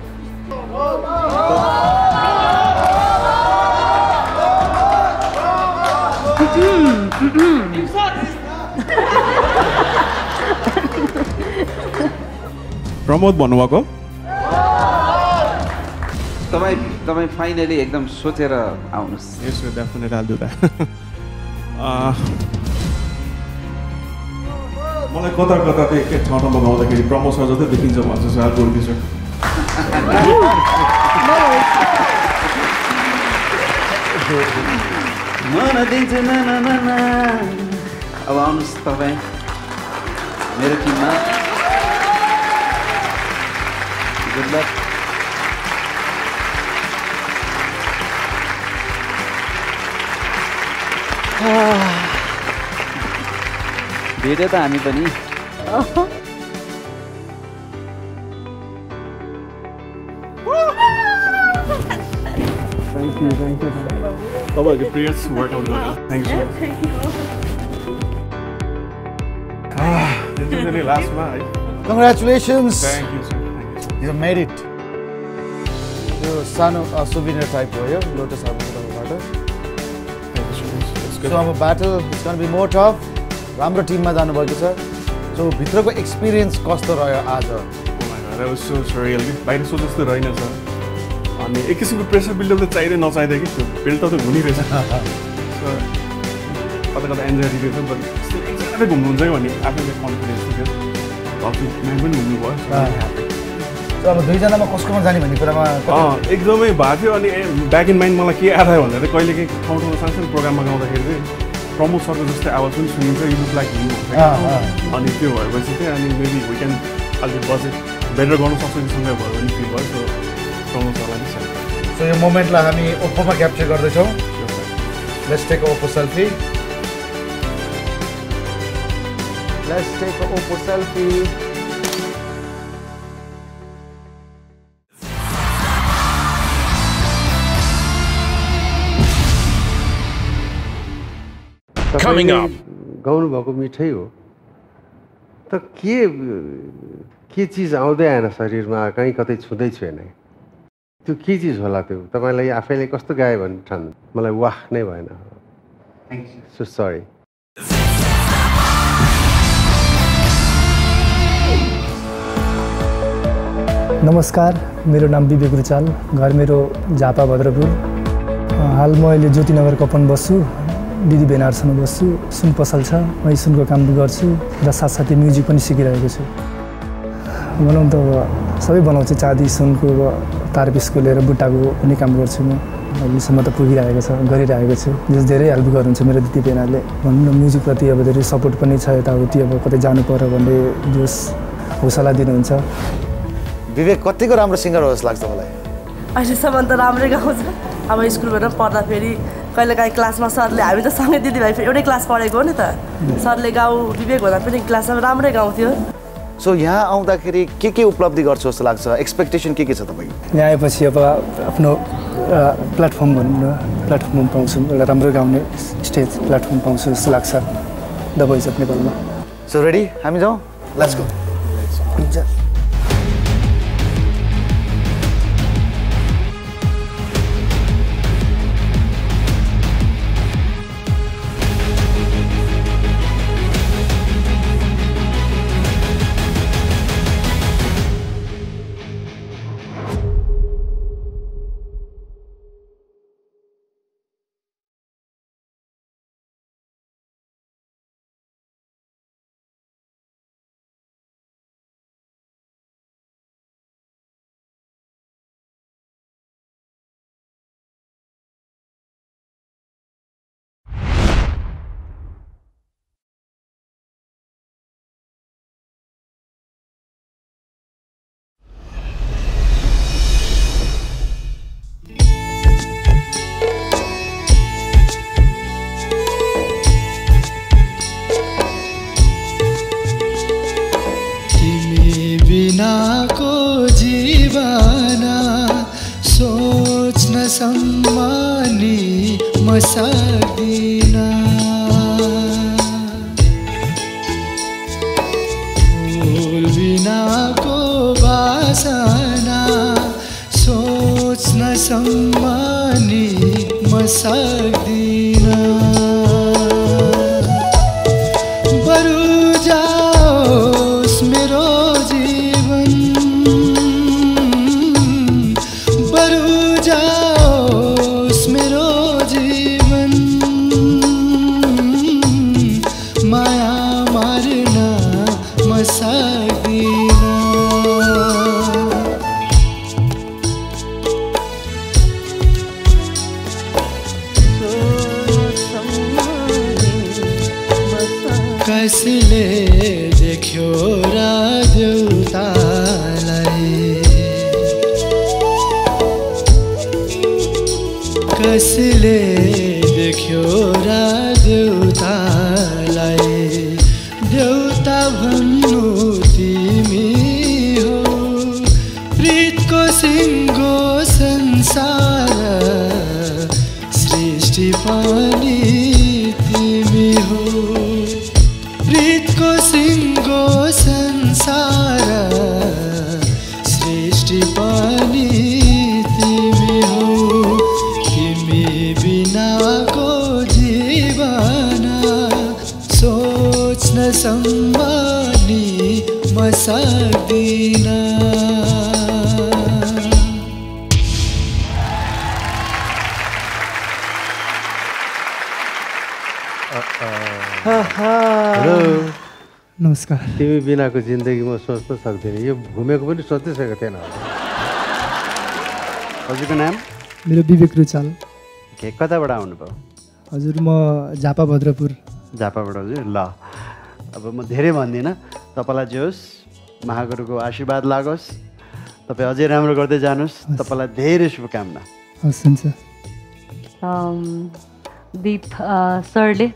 Pramod भन्नुभएको? तपाईँ फाइनली एकदम सोचेर आउनुहोस्। Yes sir, definitely I'll do that. मलाई कता चाहिँ एकै ठाउँमा गाउँदाखेरि प्रमोद सर जस्तै देखिन्छ भन्छ सर, आइल गो सर। मन दिन्छु न। अब आउनुहोस् तपाईँ मेरो टिममा। Good luck. भेट्यो त हामी पनि। थ्याङ्क यू तपाईँहरूको प्रेयर्स वर्कआउट गर्नु। Thank you so much. लास्टमा है, congratulations, thank you sir. You made it. यो सानो सुभिनियर टाइप हो यो लोटस हार्बरबाट। सो अब battle it's gonna be more tough. राम्रो टिममा जानुभएको छ। सो भित्रको एक्सपिरियन्स कस्तो रह्यो आज? बाहिर सो जस्तो रहेन सर। अनि एक किसिमको प्रेसर बिल्डअप त चाहिँदै नचाहिँदै कि त्यो बिल्डअप त हुनिरहेछ। कता कता एन्जाइटी थियो, बट एकजनाले घुम्नुहुन्छ कि भन्ने आफैले कन्फिडेन्स थियो। म्याम पनि घुम्नुभयो। अब 2जनामा कसकोमा जाने भन्ने कुरामा एकदमै भएको थियो। अनि ब्याक इन माइन्ड मलाई के आयो भन्दा चाहिँ कहिले काहीँ ठाउँ ठाउँमा सानसानो प्रोग्राममा गाउँदाखेरि चाहिँ प्रमोद सरको जस्तै आवाज पनि सुनिन्छ, यु लुक लाइक हिम। अनि त्यो भएपछि चाहिँ अनि मेबी वी क्यान अलिक बजेट बेटर गर्नु सक्छ कि सँगै भयो भने फिल भयो। सो प्रमोद सरलाई नै सेल्फी। सो यो मोमेन्टलाई हामी ओप्पोमा क्याप्चर गर्दैछौँ। Let's take a Oppo selfie. Let's take a Oppo selfie. Coming up. गाउनु भएको मिठै हो, त के चिज आउँदै आएन शरीरमा, कहीँ कतै छुँदै छुएन। त्यो के चिज होला? त्यो तपाईँलाई आफैले कस्तो गायो भने ठान मलाई वाह नै भएन। So sorry. नमस्कार, मेरो नाम विवेक रुचाल, घर मेरो झापा भद्रपुर। हाल म अहिले ज्योतिनगर कपन बस्छु, दिदी भेनाहरूसँग बस्छु। सुन पसल छ, म सुनको काम गर्छु र साथसाथै म्युजिक पनि सिकिरहेको छु। भनौँ त अब सबै बनाउँछु, चाँदी सुनको तारपिसको लिएर बुट्टाको पनि काम गर्छु। म अहिलेसम्म त पुगिरहेको छ, गरिरहेको छु। जस धेरै हेल्प गर्नुहुन्छ मेरो दिदी भेनाले। भनौँ न म्युजिकप्रति अब धेरै सपोर्ट पनि छ। यताउति अब कतै जानु पर्यो भने जस हौसला दिनुहुन्छ। विवेक कतिको राम्रो सिङ्गर हो जस्तो लाग्छ मलाई? अहिलेसम्म त राम्रै गाउँछ। अब स्कुलबाट पढ्दाखेरि कहिलेकाहीँ क्लासमा सरले, हामी त सँगै दिदीभाइ एउटै क्लास पढेको हो नि त, सरले गाउँ विवेक हुँदा पनि क्लासमा राम्रै गाउँथ्यो। सो यहाँ आउँदाखेरि के उपलब्धि गर्छु जस्तो लाग्छ? एक्सपेक्टेसन के छ तपाईँको? यहाँ आएपछि अब आफ्नो प्लेटफर्म भनौँ न, प्लेटफर्म पाउँछु, एउटा राम्रो गाउने स्टेज प्लेटफर्म पाउँछु जस्तो लाग्छ द भोइस अफ नेपालमा। सो रेडी, हामी जाउँ, लेट्स गो। सम्मानी म सक्दिन फुल बिनाको बासना सोच्न सम्मानी म सक्दिन बरु जाओस् मेरो जीवन बरु जाओस् मेरो जीवन माया मार्न म सक्दिन कसले देख्यो र देउतालाई कसले देख्यो र देउतालाई देउता भन्नु तिमी हो प्रीतको सिङ्गो संसार सृष्टि पनि तिमी हो प्रीतको सिङ्गो संसार सृष्टि पनि तिमी हो तिमी बिनाको जीवन सोच्न सम्मानी म सक्दिन हेलो नमस्कार तिमी बिनाको जिन्दगी म सोच्न सक्दिनँ यो घुमेको पनि सोच्नै सकेको थिएन हजुरको नाम मेरो विवेक रुचाल के कताबाट आउनुभयो हजुर म झापा भद्रपुर झापाबाट हजुर ल अब म धेरै भन्दिनँ तपाईँलाई जे होस् महागुरुको आशीर्वाद लागोस् तपाईँ अझै राम्रो गर्दै जानुहोस् तपाईँलाई धेरै शुभकामना हस् हुन्छ दीप सरले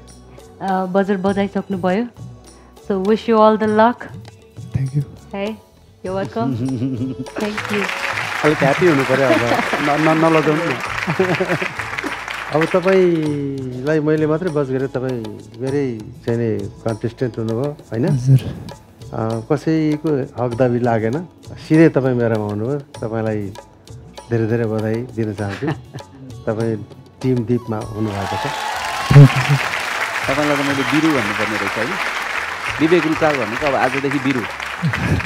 बजर बजाइसक्नुभयो so wish you all the luck thank you है यु वेलकम थ्याङ्क यू अलिक ह्याप्पी हुनु पऱ्यो अब नलगाउनु न अब तपाईँलाई मैले मात्रै बज गरेँ तपाईँ मेरै चाहिँ कन्टेस्टेन्ट हुनुभयो होइन कसैको हकदाबी लागेन सिधै तपाईँ मेरोमा आउनुभयो तपाईँलाई धेरै धेरै बधाई दिन चाहन्छु तपाईँ टिम दीपमा हुनुभएको छ तपाईँलाई त मैले बिरु भन्नुपर्ने रहेछ है विवेक रुचाल भनेको अब आजदेखि बिरु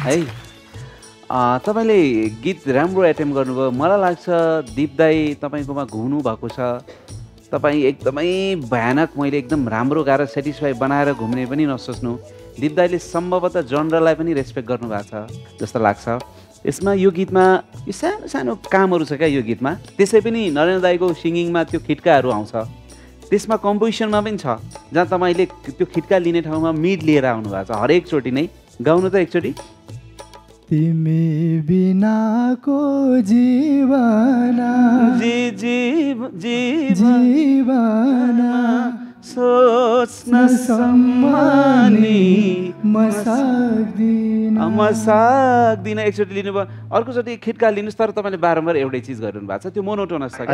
है तपाईँले गीत राम्रो एटेम्प गर्नुभयो मलाई लाग्छ दीप दाई तपाईँकोमा घुम्नु भएको छ तपाईँ एकदमै भयानक मैले एकदम राम्रो गाएर सेटिस्फाई बनाएर घुम्ने पनि नसोच्नु दीप दाईले सम्भवतः जनरलाई पनि रेस्पेक्ट गर्नुभएको छ जस्तो लाग्छ यसमा यो गीतमा यो सानो सानो कामहरू छ क्या यो गीतमा त्यसै पनि नरेन्द्र दाईको सिङ्गिङमा त्यो खिट्काहरू आउँछ त्यसमा कम्पोजिसनमा पनि छ जहाँ तपाईँले त्यो खिट्का लिने ठाउँमा मिड लिएर आउनु भएको छ हरेकचोटि नै गाउनु त एकचोटि तिमी बिनाको जीवन जीवन सोच्न सम्मानी म सक्दिन एकचोटि लिनुभयो अर्कोचोटि खिट्का लिनुहोस् तर तपाईँले बारम्बार एउटै चिज गरिरहनु भएको छ त्यो मोनोटोनस छ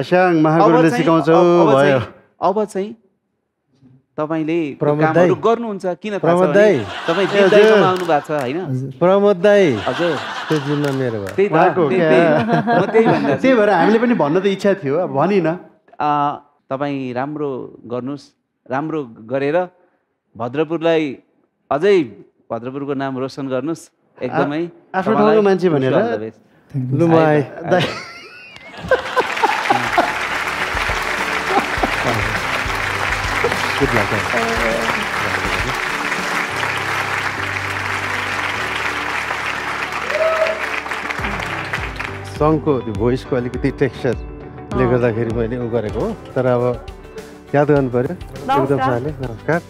अब चाहिँ तपाईँले कामहरू गर्नुहुन्छ किन थाहा छ तपाईँ दीप दाईकोमा आउनु भएको छ होइन प्रमोद दाई हजुर त्यो जिम्मा मेरो भयो त्यही भएर हामीले पनि भन्न त इच्छा थियो भनिन तपाईँ राम्रो गर्नुहोस् राम्रो गरेर भद्रपुरलाई अझै भद्रपुरको नाम रोशन गर्नुहोस् एकदमै आफ्नो ठाउँको मान्छे भनेर लु म आएँ Good luck. सङको त्यो भोइसको अलिकति टेक्स्चरले गर्दाखेरि मैले उ गरेको हो तर अब याद गर्नु पऱ्यो एकदम साले नमस्कार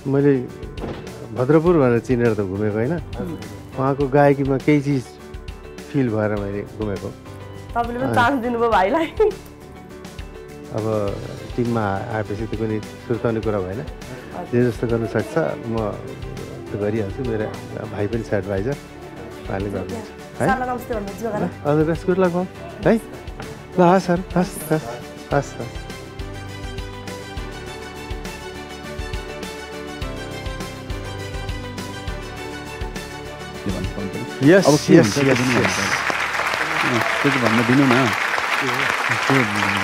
मैले भद्रपुर भनेर चिनेर त घुमेको होइन उहाँको गायकीमा केही चिज फिल भएर मैले घुमेको तपाईँले पनि चान्स दिनुभयो भाइलाई अब टिममा आएपछि त्यो पनि सुर्ताउने कुरा भएन जे जस्तो गर्नु सक्छ म त्यो गरिहाल्छु मेरो भाइ पनि छ एडभाइजर उहाँले गर्नुहुन्छ है हजुर बेस्ट गुड लक है हस् सर हस् हस् हस् हस् यस अब के यस हुन्छ यस दिनु त्यो चाहिँ भन्न दिनु न त्यो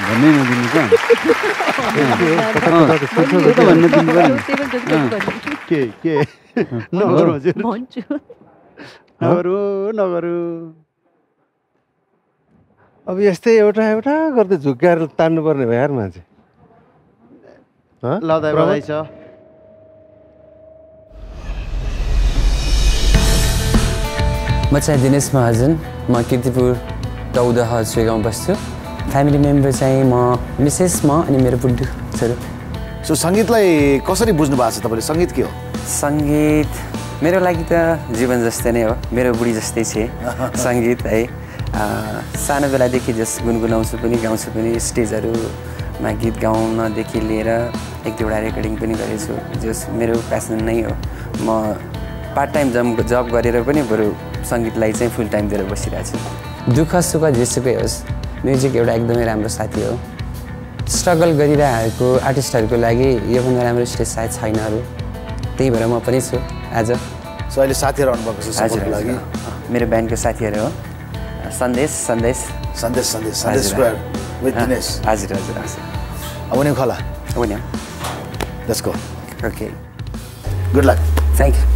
भन्नै नदिनु त त्यो त भन्न दिनु के नगरौँ हजुर नगरौँ अब यस्तै एउटा एउटा गर्दै झुक्क्याएर तान्नुपर्ने भयो यार मान्छे ल दाइ बधाई छ म चाहिँ दिनेश महाजन म कीर्तिपुर 14 छुई गाउँ बस्छु फ्यामिली मेम्बर चाहिँ म मिसेस म अनि मेरो बुड्डु छोरो सो सङ्गीतलाई कसरी बुझ्नु भएको छ तपाईँले सङ्गीत के हो सङ्गीत मेरो लागि त जीवन जस्तै नै हो मेरो बुढी जस्तै छ सङ्गीत है सानो बेलादेखि जस गुनगुनाउँछु पनि गाउँछु पनि स्टेजहरूमा गीत गाउनदेखि लिएर एक दुईवटा रेकर्डिङ पनि गरेछु जस मेरो प्यासन नै हो म पार्ट टाइम जब गरेर पनि बरु सङ्गीतलाई चाहिँ फुल टाइम दिएर बसिरहेको छु दुःख सुख जेसुकै होस् म्युजिक एउटा एकदमै राम्रो साथी हो स्ट्रगल गरिरहेको आर्टिस्टहरूको लागि योभन्दा राम्रो स्टेज सायद छैन अरू त्यही भएर म पनि छु आज सो अहिले साथीहरू आउनुभएको छ सपोर्टको लागि मेरो ब्यान्डको साथीहरू हो सन्देश सन्देश सन्देश सन्देश सन्देश स्क्वायर विथ दिनेश हजुर हजुर हजुर अब नि खोला अब नि let's go okay good lock thank you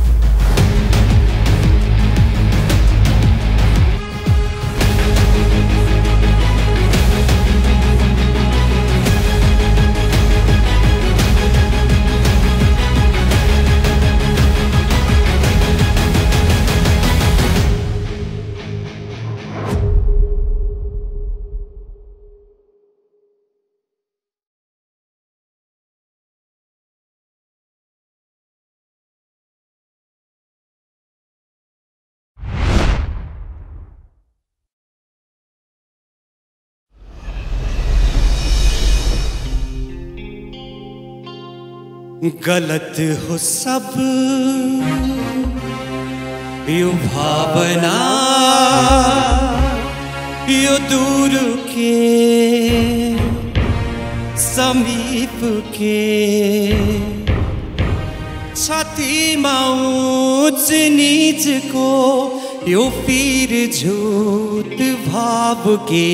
गलत हो सब यो भावना यो दूर के समीप के छातीमा ऊंच नीच को यो पीर झूठ भाव के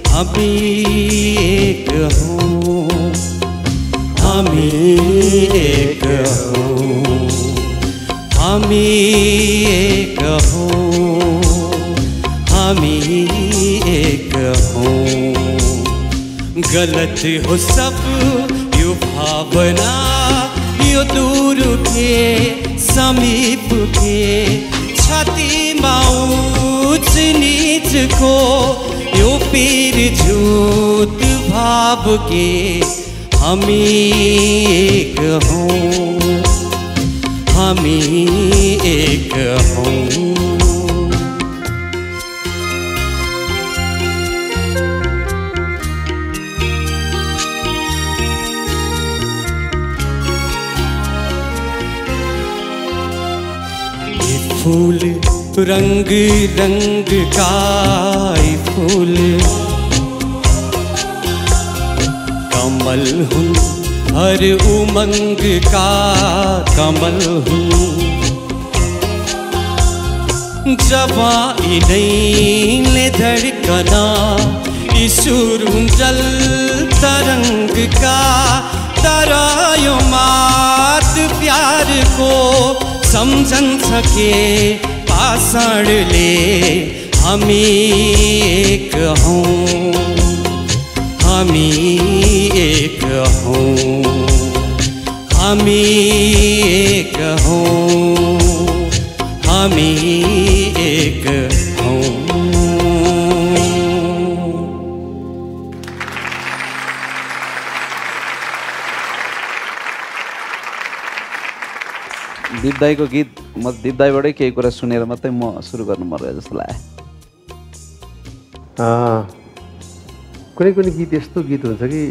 हामी एक हूँ हामी एक हूँ हामी एक हूँ हामी एक हूँ गलत हो सब यो भावना यो दूर के समीप के छातीमा ऊंच नीच को यो पीर झूठ भाव के हामी एक हूँ हामी एक हूँ ये फूल रंग रंग का ये फूल कमल हूँ हर उमंग का कमल हूँ जवानी नहीं ले धड़कना ईशुर जल तरंग का तरायो मात प्यार को समझन सके पाषाण ले हामी एक हूँ हामी एक हूँ हामी एक हूँ हामी एक हूँ दिप दाईको गीत म दिप दाईबाटै केही कुरा सुनेर मात्रै म सुरु गर्नु मन रह्यो जस्तो लाग्यो कुनै कुनै गीत यस्तो गीत हुन्छ कि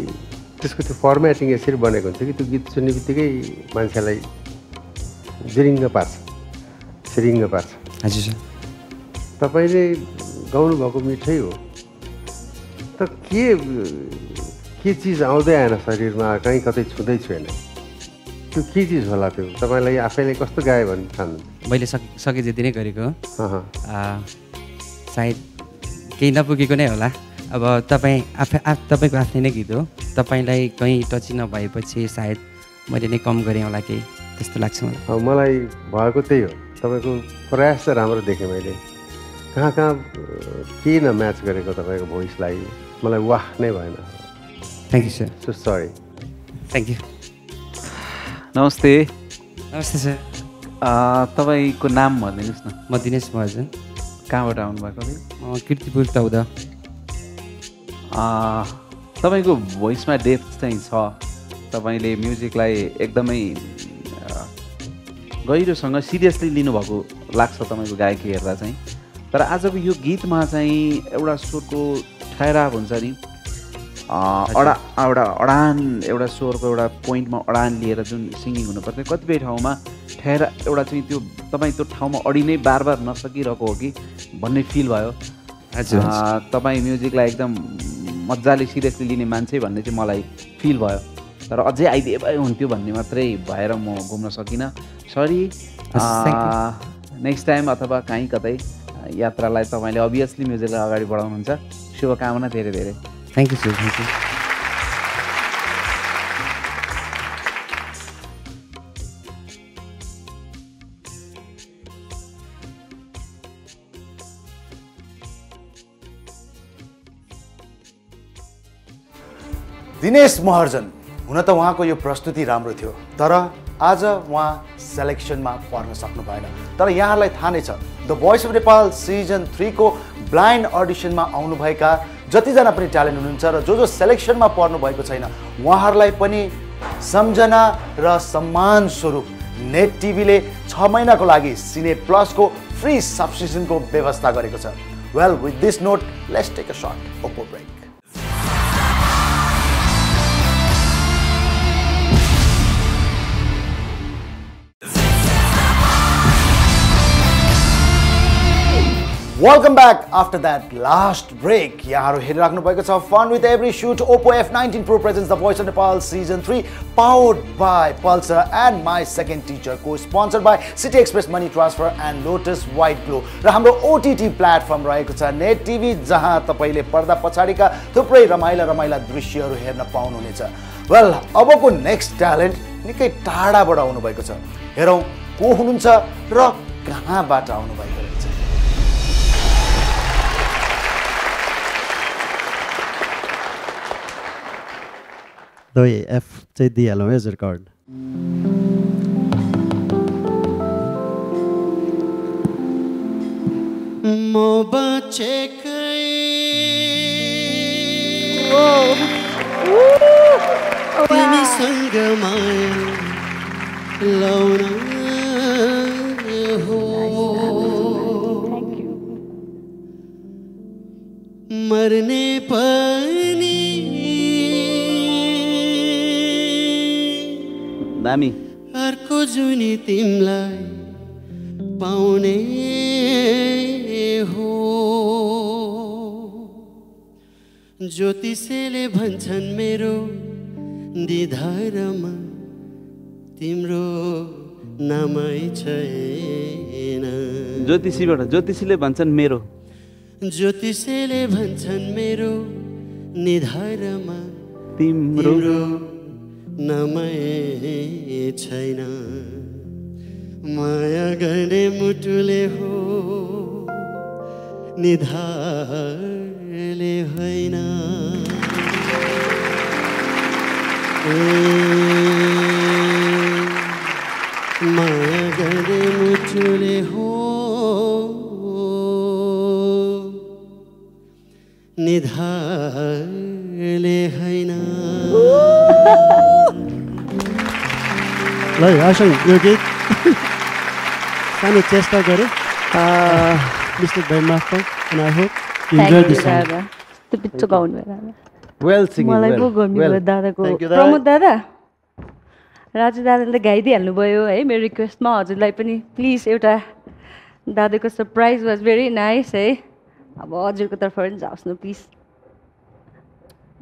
त्यसको त्यो फर्मेटिङ यसरी बनेको हुन्छ कि त्यो गीत सुन्ने बित्तिकै मान्छेलाई जिरिङ्ग पार्छ सिरिङ्ग पार्छ हजुर तपाईँले गाउनुभएको मिठै हो त के चिज आउँदै आएन शरीरमा कहीँ कतै छुँदैछु होइन त्यो के चिज होला त्यो तपाईँलाई आफैले कस्तो गायो भन्ने ठान्नु मैले सके जति नै गरेको सायद केही नपुगेको नै होला अब तपाईँको आफ्नै नै गीत हो तपाईँलाई कहीँ टची नभएपछि सायद मैले नै कम गरेँ होला केही त्यस्तो लाग्छ मलाई भएको त्यही हो तपाईँको प्रयास चाहिँ राम्रो देखेँ मैले कहाँ के न म्याच गरेको तपाईँको भोइसलाई मलाई वाह नै भएन thank you sir so sorry thank you नमस्ते नमस्ते सर तपाईँको नाम भनिदिनुहोस् न म दिनेश महर्जन कहाँबाट आउनुभएको किर्तिपुर तौदा तपाईँको भोइसमा डेप्थ चाहिँ छ तपाईँले म्युजिकलाई एकदमै गहिरोसँग सिरियसली लिनुभएको लाग्छ तपाईँको गायकी हेर्दा चाहिँ तर आजको यो गीतमा चाहिँ एउटा स्वरको ठहराव हुन्छ नि अडान एउटा स्वरको एउटा पोइन्टमा अडान लिएर जुन सिङ्गिङ हुनुपर्छ कतिपय ठाउँमा एउटा चाहिँ त्यो तपाईँ त्यो ठाउँमा अडि नै बार नसकिरहेको हो कि भन्ने फिल भयो तपाईँ म्युजिकलाई एकदम मजाले सिरियसली लिने मान्छे भन्ने चाहिँ मलाई फिल भयो तर अझै आइदिए भए हुन्थ्यो भन्ने मात्रै भएर म घुम्न सकिनँ सरी नेक्स्ट टाइम अथवा कहीँ कतै यात्रालाई तपाईँले अभियसली म्युजिकलाई अगाडि बढाउनुहुन्छ शुभकामना धेरै धेरै thank you sir thank you Dinesh Maharjan हुन त उहाँको यो प्रस्तुति राम्रो थियो तर आज उहाँ सेलेक्सनमा पर्न सक्नु भएन तर यहाँहरूलाई थाहा नै छ the voice of Nepal season 3 को ब्लाइन्ड अडिसनमा आउनुभएका जतिजना पनि ट्यालेन्ट हुनुहुन्छ र जो सेलेक्सनमा पर्नु भएको छैन उहाँहरूलाई पनि सम्झना र सम्मान स्वरूप नेट टिभीले 6 महिनाको लागि सिने प्लसको फ्री सब्सक्रिप्सनको व्यवस्था गरेको छ well with this note let's take a short Oppo break Welcome back after that last break. यहाँ हेरिराख्नु भएको छ Fun with every shoot Oppo F19 Pro presents The Voice of Nepal Season 3 powered by Pulsar and My Second Teacher co-sponsored by City Express Money Transfer and Lotus White Glow. र हाम्रो OTT platform रहेको छ net TV जहाँ तपाईले पर्दा पछाडीका थुप्रै रमाइला दृश्यहरू हेर्न पाउनुहुनेछ. वेल अबको नेक्स्ट ट्यालेन्ट निकै टाढाबाट आउनु भएको छ. हेरौं को हुनुहुन्छ र कहाँबाट आउनु भएको रहेछ. दबाई एफ चाहिँ दिइहालौँ है हजुर कार्ड म बचेकै तिमीसँग माया लाउन हो मर्ने पनि दामी अर्को जुनी तिमलाई पाउने हो ज्योतिषले भन्छन् मेरो निधारमा तिम्रो नामै छैन ज्योतिषीले भन्छन् मेरो ज्योतिषले भन्छन् मेरो निधारमा तिम्रो नामै छैन माया गर्ने मुटुले हो निधारले होइन माया गर्ने मुटुले हो निधारले होइन ल आशा यो गीत सानो चेष्टा गरेँ मिस्टेक बाई माफ पाऊँ and I hope you enjoy this song. त्यो पिक्चर गाउनु भएर Well singing, मलाई well. पो गर्नु भयो दादाको Thank you, प्रमोद दादा राजु दादाले त गाइदिइहाल्नु भयो है मेरो रिक्वेस्टमा हजुरलाई पनि प्लिज एउटा दादाको सरप्राइज वाज भेरी नाइस है अब हजुरको तर्फबाट पनि जाओस् न प्लिज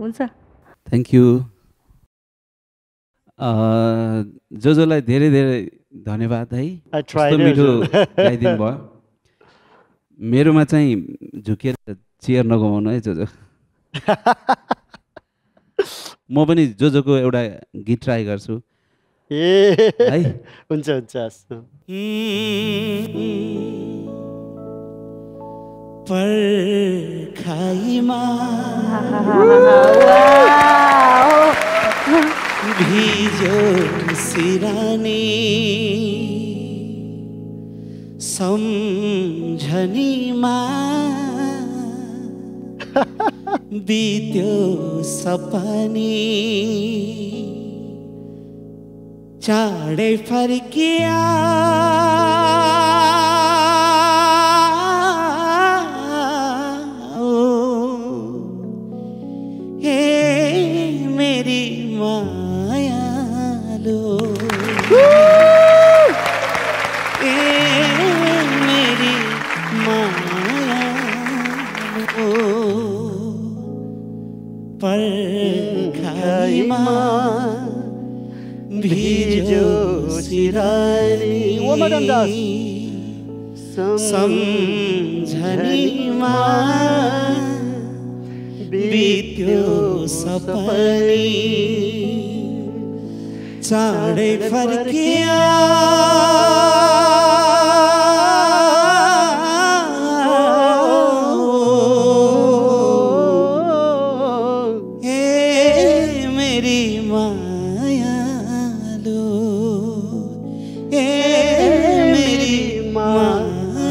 हुन्छ थ्याङ्क यू जोजोलाई धेरै धेरै धन्यवाद है यस्तो मिठो गाइदिनु भयो मेरोमा चाहिँ झुकेर चेयर नगुमाउनु है जोजो म पनि जोजोको एउटा गीत ट्राई गर्छु ए है हुन्छ हुन्छ पर्खाइमा भिजो सिरानी सम्झनीमा बित्यो सपनी चाँडै फर्किया मेरी मायालो मेरी मायालो पर्खाइमा भिजो सिरानी सम्झनीमा बित्यो सपनी चाँडै फर्किया मेरी मायालो मेरी मायालो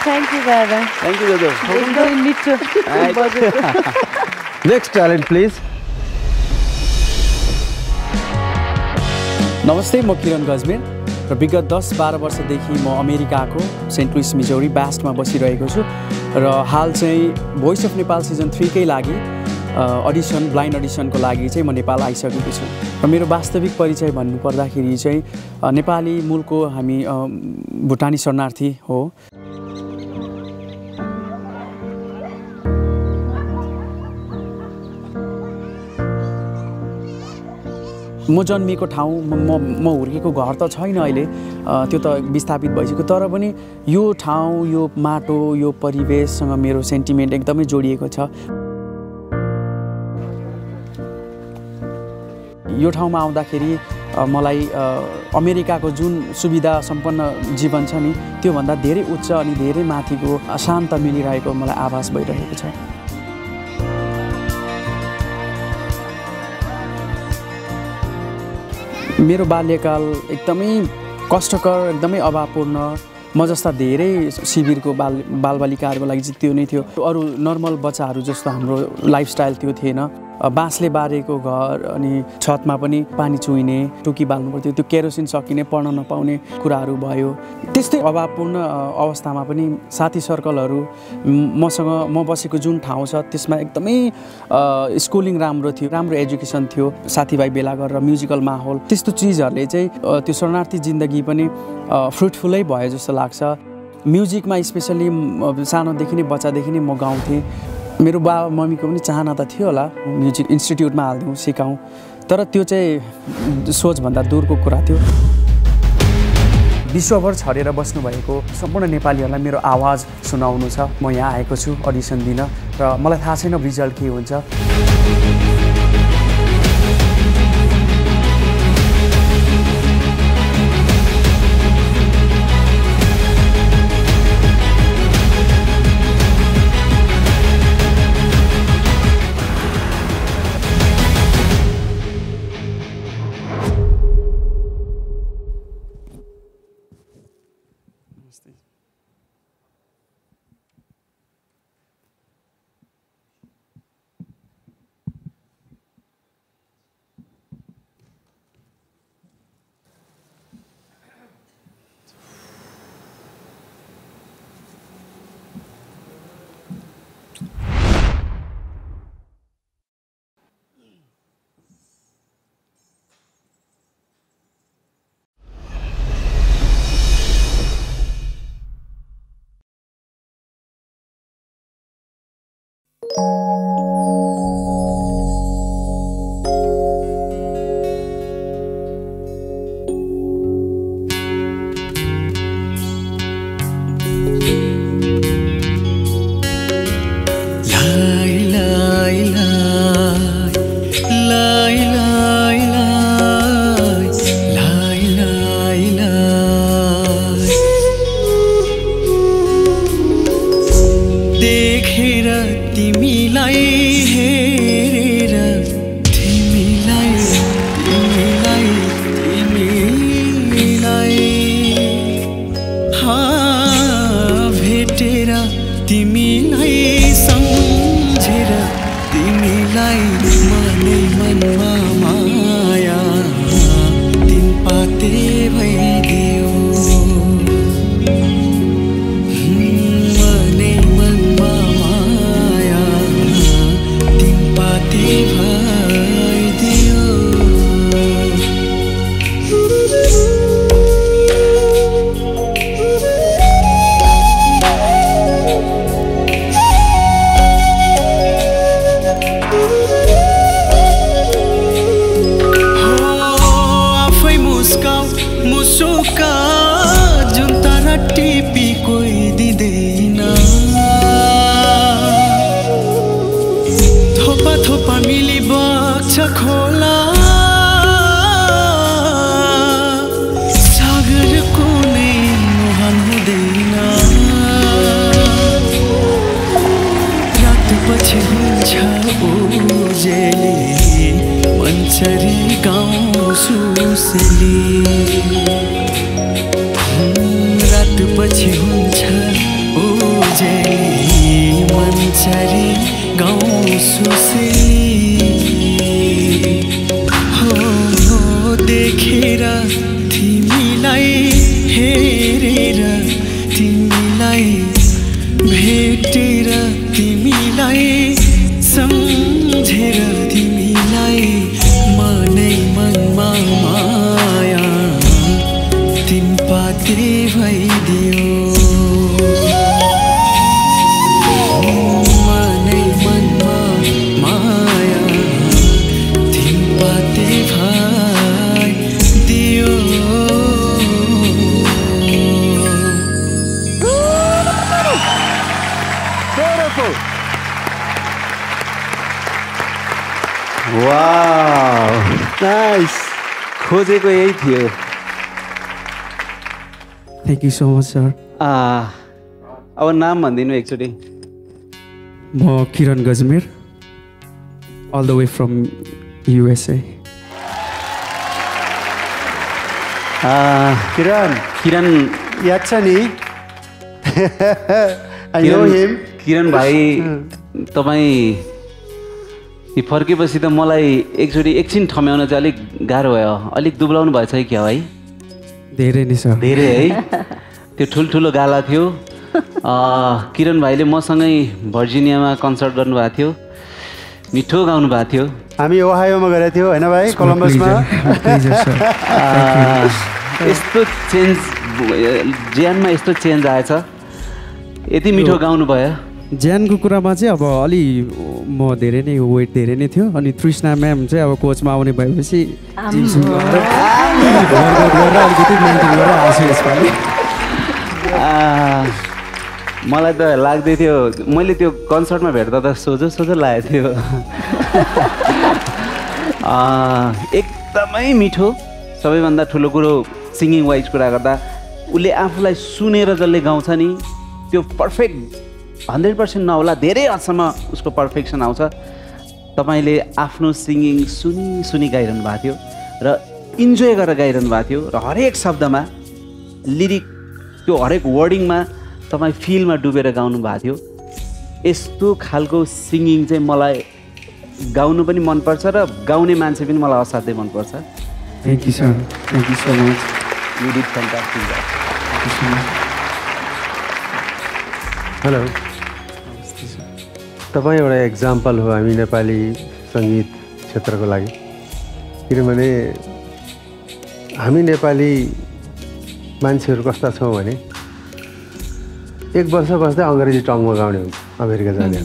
Thank you, Baba. Thank you, Jojo. एकदमै मिठो Next talent, please. नमस्ते म किरण गजमेर र विगत 10-12 वर्षदेखि म अमेरिकाको सेन्ट लुइस मिजोरी बास्टमा बसिरहेको छु र हाल चाहिँ भोइस अफ नेपाल सिजन 3 कै लागि अडिसन ब्लाइन्ड अडिसनको लागि चाहिँ म नेपाल आइसकेको छु र मेरो वास्तविक परिचय भन्नुपर्दाखेरि चाहिँ नेपाली मूलको हामी भुटानी शरणार्थी हो म जन्मिएको ठाउँ म हुर्केको घर त छैन अहिले त्यो त विस्थापित भइसक्यो तर पनि यो ठाउँ यो माटो यो परिवेशसँग मेरो सेन्टिमेन्ट एकदमै जोडिएको छ यो ठाउँमा आउँदाखेरि मलाई अमेरिकाको जुन सुविधा सम्पन्न जीवन छ नि त्योभन्दा धेरै उच्च अनि धेरै माथिको शान्त मिलिरहेको मलाई आभास भइरहेको छ मेरो बाल्यकाल एकदमै कष्टकर एकदमै अभावपूर्ण म जस्ता धेरै शिविरको बालबालिकाहरूको लागि चाहिँ त्यो नै थियो अरू नर्मल बच्चाहरू जस्तो हाम्रो लाइफस्टाइल त्यो थिएन बाँसले बारेको घर अनि छतमा पनि पानी चुइने टुकी बाल्नु पर्थ्यो त्यो केरोसिन सकिने पढ्न नपाउने कुराहरू भयो त्यस्तै अभावपूर्ण अवस्थामा पनि साथी सर्कलहरू मसँग म बसेको जुन ठाउँ छ त्यसमा एकदमै स्कुलिङ राम्रो थियो राम्रो एजुकेसन थियो साथीभाइ भेला गरेर म्युजिकल माहौल त्यस्तो चिजहरूले चाहिँ त्यो शरणार्थी जिन्दगी पनि फ्रुटफुलै भयो जस्तो लाग्छ म्युजिकमा स्पेसली सानोदेखि नै बच्चादेखि नै म गाउँथेँ मेरो बाबा मम्मीको पनि चाहना त थियो होला म्युजिक इन्स्टिट्युटमा हालिदिउँ सिकाउँ तर त्यो चाहिँ सोचभन्दा दूरको कुरा थियो विश्वभर छरेर बस्नुभएको सम्पूर्ण नेपालीहरूलाई मेरो आवाज सुनाउनु छ म यहाँ आएको छु अडिसन दिन र मलाई थाहा छैन रिजल्ट के हुन्छ खोजेको यही थियो। Thank you so much sir. अब नाम भनिदिनु एकचोटि। म Kiran Gajmer, all the way from USA. Kiran याद छ नि? किरण भाइ तपाईँ फर्केपछि त मलाई एकचोटि एकछिन ठम्याउन चाहिँ अलिक गाह्रो भयो। अलिक दुब्लाउनु भएछ है क्या भाइ? धेरै नै सर। धेरै है। त्यो ठुल्ठुलो गाला थियो। किरण भाइले मसँगै भर्जिनियामा कन्सर्ट गर्नुभएको थियो। मिठो गाउनु भएको थियो। हामी ओहायोमा गएको थियो होइन भाइ? कोलम्बसमा। यस्तो चेन्ज ज्यानमा यस्तो चेन्ज आएछ। यति मिठो गाउनु भयो। ज्यानको कुरामा चाहिँ अब अलि म धेरै नै वेट धेरै नै थियो। अनि तृष्णा म्याम चाहिँ अब कोचमा आउने भएपछि मलाई त लाग्दै थियो, मैले त्यो कन्सर्टमा भेट्दा त सोझो सोझो लागेको थियो। एकदमै मिठो। सबैभन्दा ठुलो कुरो सिङ्गिङ वाइज कुरा गर्दा उसले आफूलाई सुनेर जसले गाउँछ नि त्यो पर्फेक्ट 100% नहोला, धेरै हदसम्म उसको पर्फेक्सन आउँछ। तपाईँले आफ्नो सिङ्गिङ सुनी सुनी गाइरहनु भएको थियो र इन्जोय गरेर गाइरहनु भएको थियो र हरेक शब्दमा लिरिक त्यो हरेक वर्डिङमा तपाईँ फिलमा डुबेर गाउनु भएको थियो। यस्तो खालको सिङ्गिङ चाहिँ मलाई गाउनु पनि मनपर्छ र गाउने मान्छे पनि मलाई असाध्यै मनपर्छ। Thank you sir. Thank you so much. You did fantastic. Hello, तपाईँ एउटा एक्जाम्पल हो हामी नेपाली सङ्गीत क्षेत्रको लागि। किनभने हामी नेपाली मान्छेहरू कस्ता छौँ भने 1 वर्ष बस्दै अङ्ग्रेजी टङमा गाउने हुन्छ, अमेरिका जाने।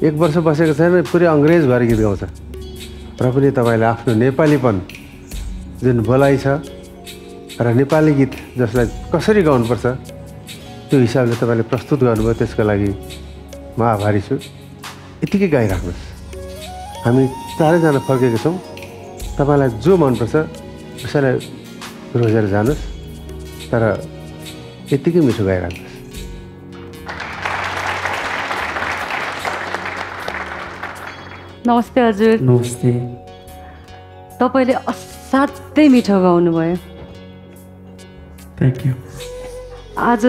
1 वर्ष बसेको छैन पुरै अङ्ग्रेज भएर गीत गाउँछ र पनि तपाईँले आफ्नो नेपालीपन जुन बोलाइ छ र नेपाली गीत जसलाई कसरी गाउनुपर्छ त्यो हिसाबले तपाईँले प्रस्तुत गर्नुभयो त्यसको लागि म आभारी छु यतिकै गाइराख्नुहोस् हामी चारैजना फर्केको छौँ तपाईँलाई जो मनपर्छ उसैलाई रोजेर जानुहोस् तर यतिकै मिठो गाइराख्नुहोस् नमस्ते हजुर नमस्ते तपाईँले असाध्यै मिठो गाउनुभयो थ्याङ्क यू आज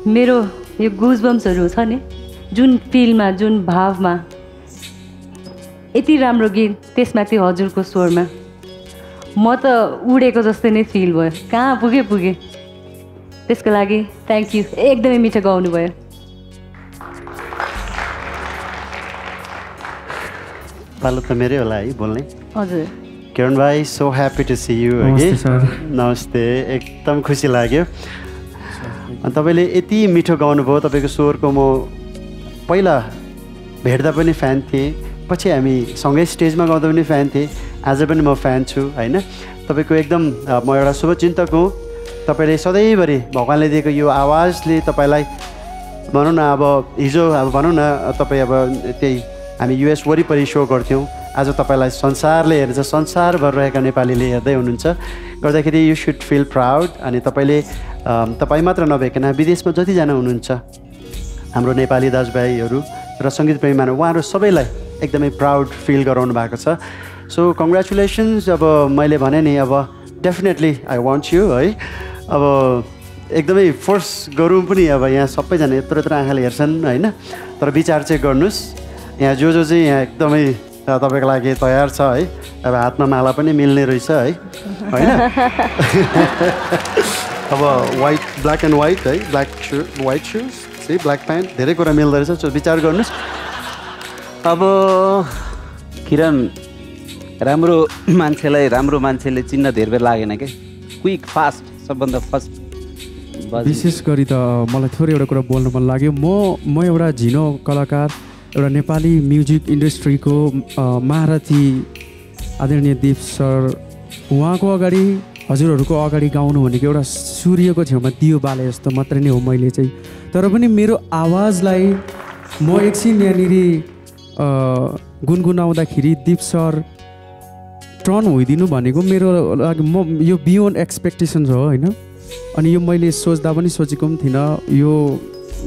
मेरो यो गुजबम्सहरू छ नि जुन फिलमा जुन भावमा यति राम्रो गीत त्यसमाथि हजुरको स्वरमा म त उडेको जस्तै नै फिल भयो कहाँ पुगे त्यसको लागि थ्याङ्क यू एकदमै मिठो गाउनुभयो पालो त मेरै होला है बोल्ने हजुर किरण भाइ so happy to see you नमस्ते एकदम खुसी लाग्यो अनि तपाईँले यति मिठो गाउनुभयो तपाईँको स्वरको म पहिला भेट्दा पनि फ्यान थिएँ पछि हामी सँगै स्टेजमा गाउँदा पनि फ्यान थिएँ आज पनि म फ्यान छु होइन तपाईँको एकदम म एउटा शुभचिन्तक हुँ तपाईँले सधैँभरि भगवान्ले दिएको यो आवाजले तपाईँलाई भनौँ न अब हिजो अब भनौँ न तपाईँ अब त्यही हामी युएस वरिपरि सो गर्थ्यौँ आज तपाईँलाई संसारले हेर्छ संसारभर रहेका नेपालीले हेर्दै हुनुहुन्छ गर्दाखेरि यु सुड फिल प्राउड अनि तपाईँ मात्र नभइकन विदेशमा जतिजना हुनुहुन्छ हाम्रो नेपाली दाजुभाइहरू र सङ्गीत प्रेमी मानव उहाँहरू सबैलाई एकदमै प्राउड फिल गराउनु भएको छ सो कङ्ग्रेचुलेसन्स अब मैले भने नि अब डेफिनेटली आई वान्ट यु है अब एकदमै फोर्स गरौँ पनि अब यहाँ सबैजना यत्रो यत्रो आँखाले हेर्छन् होइन तर विचार चाहिँ गर्नुहोस् यहाँ जो चाहिँ यहाँ एकदमै तपाईँको लागि तयार छ है अब हातमा माला पनि मिल्ने रहेछ है होइन अब वाइट ब्ल्याक एन्ड वाइट है वाइट सुज है ब्ल्याक प्यान्ट धेरै कुरा मिल्दो रहेछ सो विचार गर्नुहोस् अब किरण राम्रो मान्छेले चिन्न धेरै बेर लागेन क्या क्विक फास्ट सबभन्दा फर्स्ट विशेष गरी त मलाई थोरै एउटा कुरा बोल्नु मन लाग्यो म एउटा झिनो कलाकार एउटा नेपाली म्युजिक इन्डस्ट्रीको महारथी आदरणीय दिप सर उहाँको अगाडि हजुरहरूको अगाडि गाउनु भनेको एउटा सूर्यको छेउमा दियो बाले जस्तो मात्रै नै हो मैले चाहिँ तर पनि मेरो आवाजलाई म एकछिन यहाँनिर गुनगुनाउँदाखेरि दिप सर टर्न होइदिनु भनेको मेरो लागि म यो बियोन्ड एक्सपेक्टेसन्स हो होइन अनि यो मैले सोच्दा पनि सोचेको पनि थिइनँ यो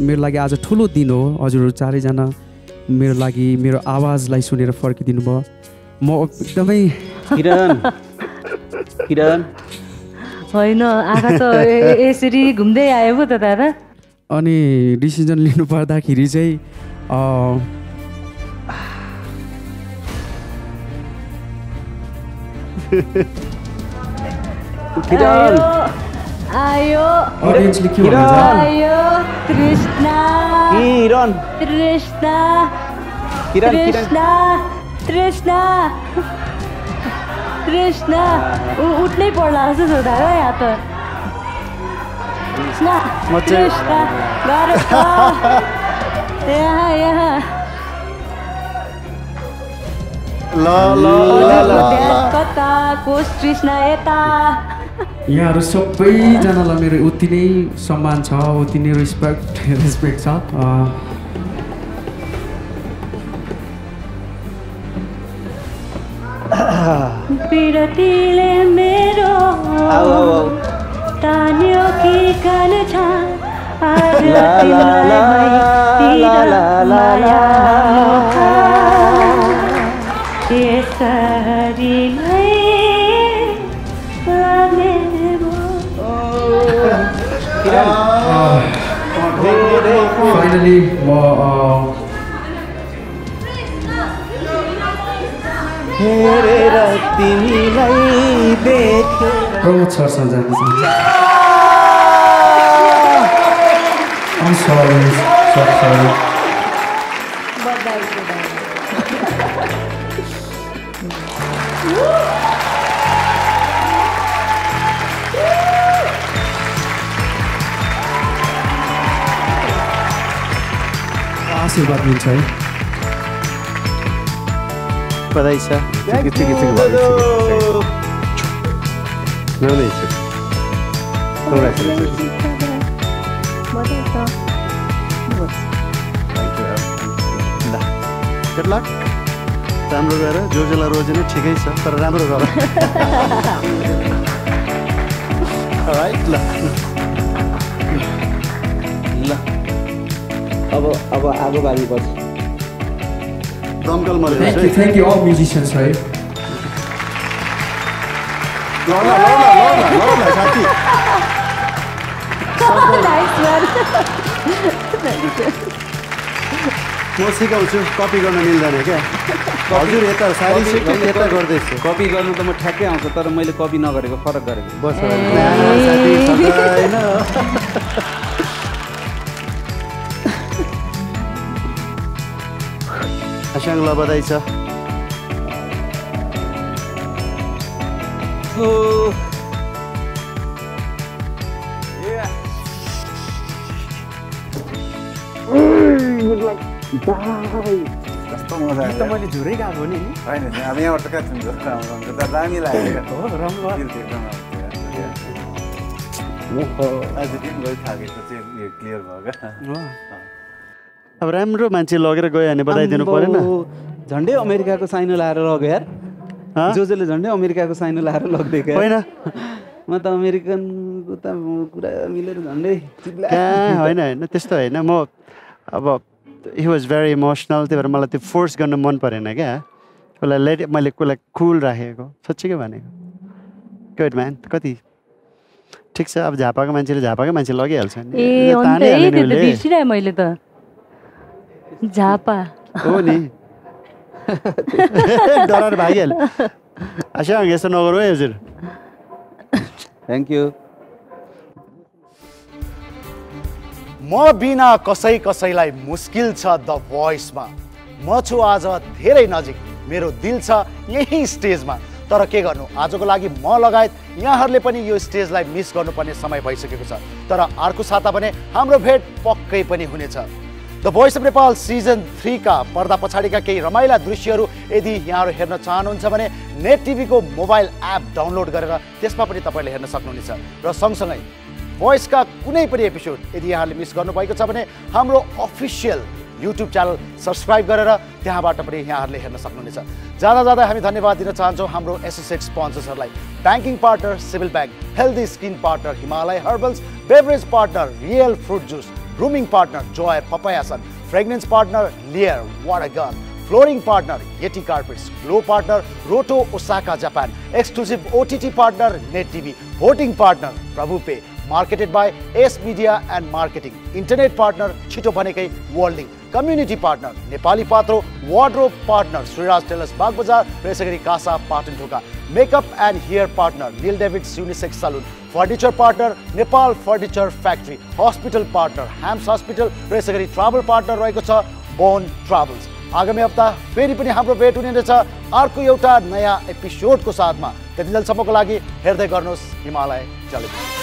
मेरो लागि आज ठुलो दिन हो हजुरहरू चारैजना मेरो लागि मेरो आवाजलाई सुनेर फर्किदिनु भयो म एकदमै किरण होइन आँखा त यसरी घुम्दै आयो पो त दादा अनि डिसिजन लिनु पर्दाखेरि चाहिँ आयो अडियन्सले के भन्छ आयो कृष्णा कृष्णा उठ्नै पर्ला जस्तो छ दादा यहाँ त कृष्णा यहाँ कता कोस कृष्णा यता यहाँहरू सबैजनालाई मेरो उति नै सम्मान छ उति नै रेस्पेक्ट छ बिरतीले मेरो तान्यो कि कान छ आज तिमीलाई माया यसरी नै फाइनली म हेरेर तिमीलाई देखे प्रमोद सरसँग जान चाहन्छु I'm sorry. आशीर्वाद मिल्छ है बधाई छ गुड लक राम्रो गर जो जसलाई रोजेन ठिकै छ तर राम्रो गर राइट ल अब आगो बारी पर्छ दमकल मले Thank you all musicians, right? ल साथी म सिकाउँछु कपी गर्न मिल्दैन क्या हजुर यता सारी यता गर्दैछु कपी गर्नु त म ठ्याक्कै आउँछ तर मैले कपी नगरेको फरक गरेको बस आशाङलाई बधाई छ कस्तो मजा आयो मैले झुरै गएको हो नि होइन अब यहाँबाट कहाँ हुन्छ राम्रो हुन्छ तर दामी लाग्यो हो राम्रो आज दिन गयो थाकेको चाहिँ क्लियर भयो क्या अब राम्रो मान्छे लगेर गयो भने बताइदिनु परेन झन्डै अमेरिकाको साइनो लाएर लग्यो यार जोजोले झन्डै अमेरिकाको साइनो लाएर लग्दै क्या होइन म त अमेरिकनको त कुरा मिलेर झन्डै होइन होइन त्यस्तो होइन म अब हि वाज भेरी इमोसनल त्यही भएर मलाई त्यो फोर्स गर्न मन परेन क्या उसलाई मैले कसलाई कुल राखेको साँच्चीकै भनेको गुड म्यान कति ठिक छ अब झापाको मान्छे लगिहाल्छ नि मैले त झापा हो नि डराएर भागिहाल्यो आशा यस्तो नगरौँ है हजुर थ्याङ्क यू म बिना कसैलाई मुस्किल छ द भोइसमा म छु आज धेरै नजिक मेरो दिल छ यही स्टेजमा तर के गर्नु आजको लागि म लगायत यहाँहरूले पनि यो स्टेजलाई मिस गर्नुपर्ने समय भइसकेको छ तर अर्को साता भने हाम्रो भेट पक्कै पनि हुनेछ the voice of Nepal season 3 का पर्दा पछाडिका केही रमाइला दृश्यहरू यदि यहाँहरू हेर्न चाहनुहुन्छ भने नेट टिभीको मोबाइल एप डाउनलोड गरेर त्यसमा पनि तपाईँले हेर्न सक्नुहुनेछ र सँगसँगै भोइसका कुनै पनि एपिसोड यदि यहाँले मिस गर्नुभएको छ भने हाम्रो अफिसियल युट्युब च्यानल सब्सक्राइब गरेर त्यहाँबाट पनि यहाँहरूले हेर्न सक्नुहुनेछ जाँदा हामी धन्यवाद दिन चाहन्छौँ हाम्रो एसोसिएट स्पोन्सर्सहरूलाई banking partner Civil Bank healthy skin partner Himalaya Herbals beverage partner Real Fruit juice grooming partner Joy पपायासन fragrance partner layer what a gun flooring partner Yeti carpets glow partner Roto Osaka Japan exclusive OTT partner Net TV voting partner Prabhu pay marketed by S media and marketing internet partner छिटो भनेकै वर्ल्डिङ community partner Nepali Patro wardrobe partner Shriraj tailors Bag Bazar र यसै गरी Casa Patan Dhoka makeup and hair partner Neel David's unisex salon furniture partner Nepal furniture factory hospital partner HAMS hospital र यसै गरी travel partner रहेको छ बोन ट्राभल्स आगामी हप्ता फेरि पनि हाम्रो भेट हुने रहेछ अर्को एउटा नयाँ एपिसोडको साथमा त्यतिन्जेलसम्मको लागि हेर्दै गर्नुहोस् हिमालय टेलिभिजन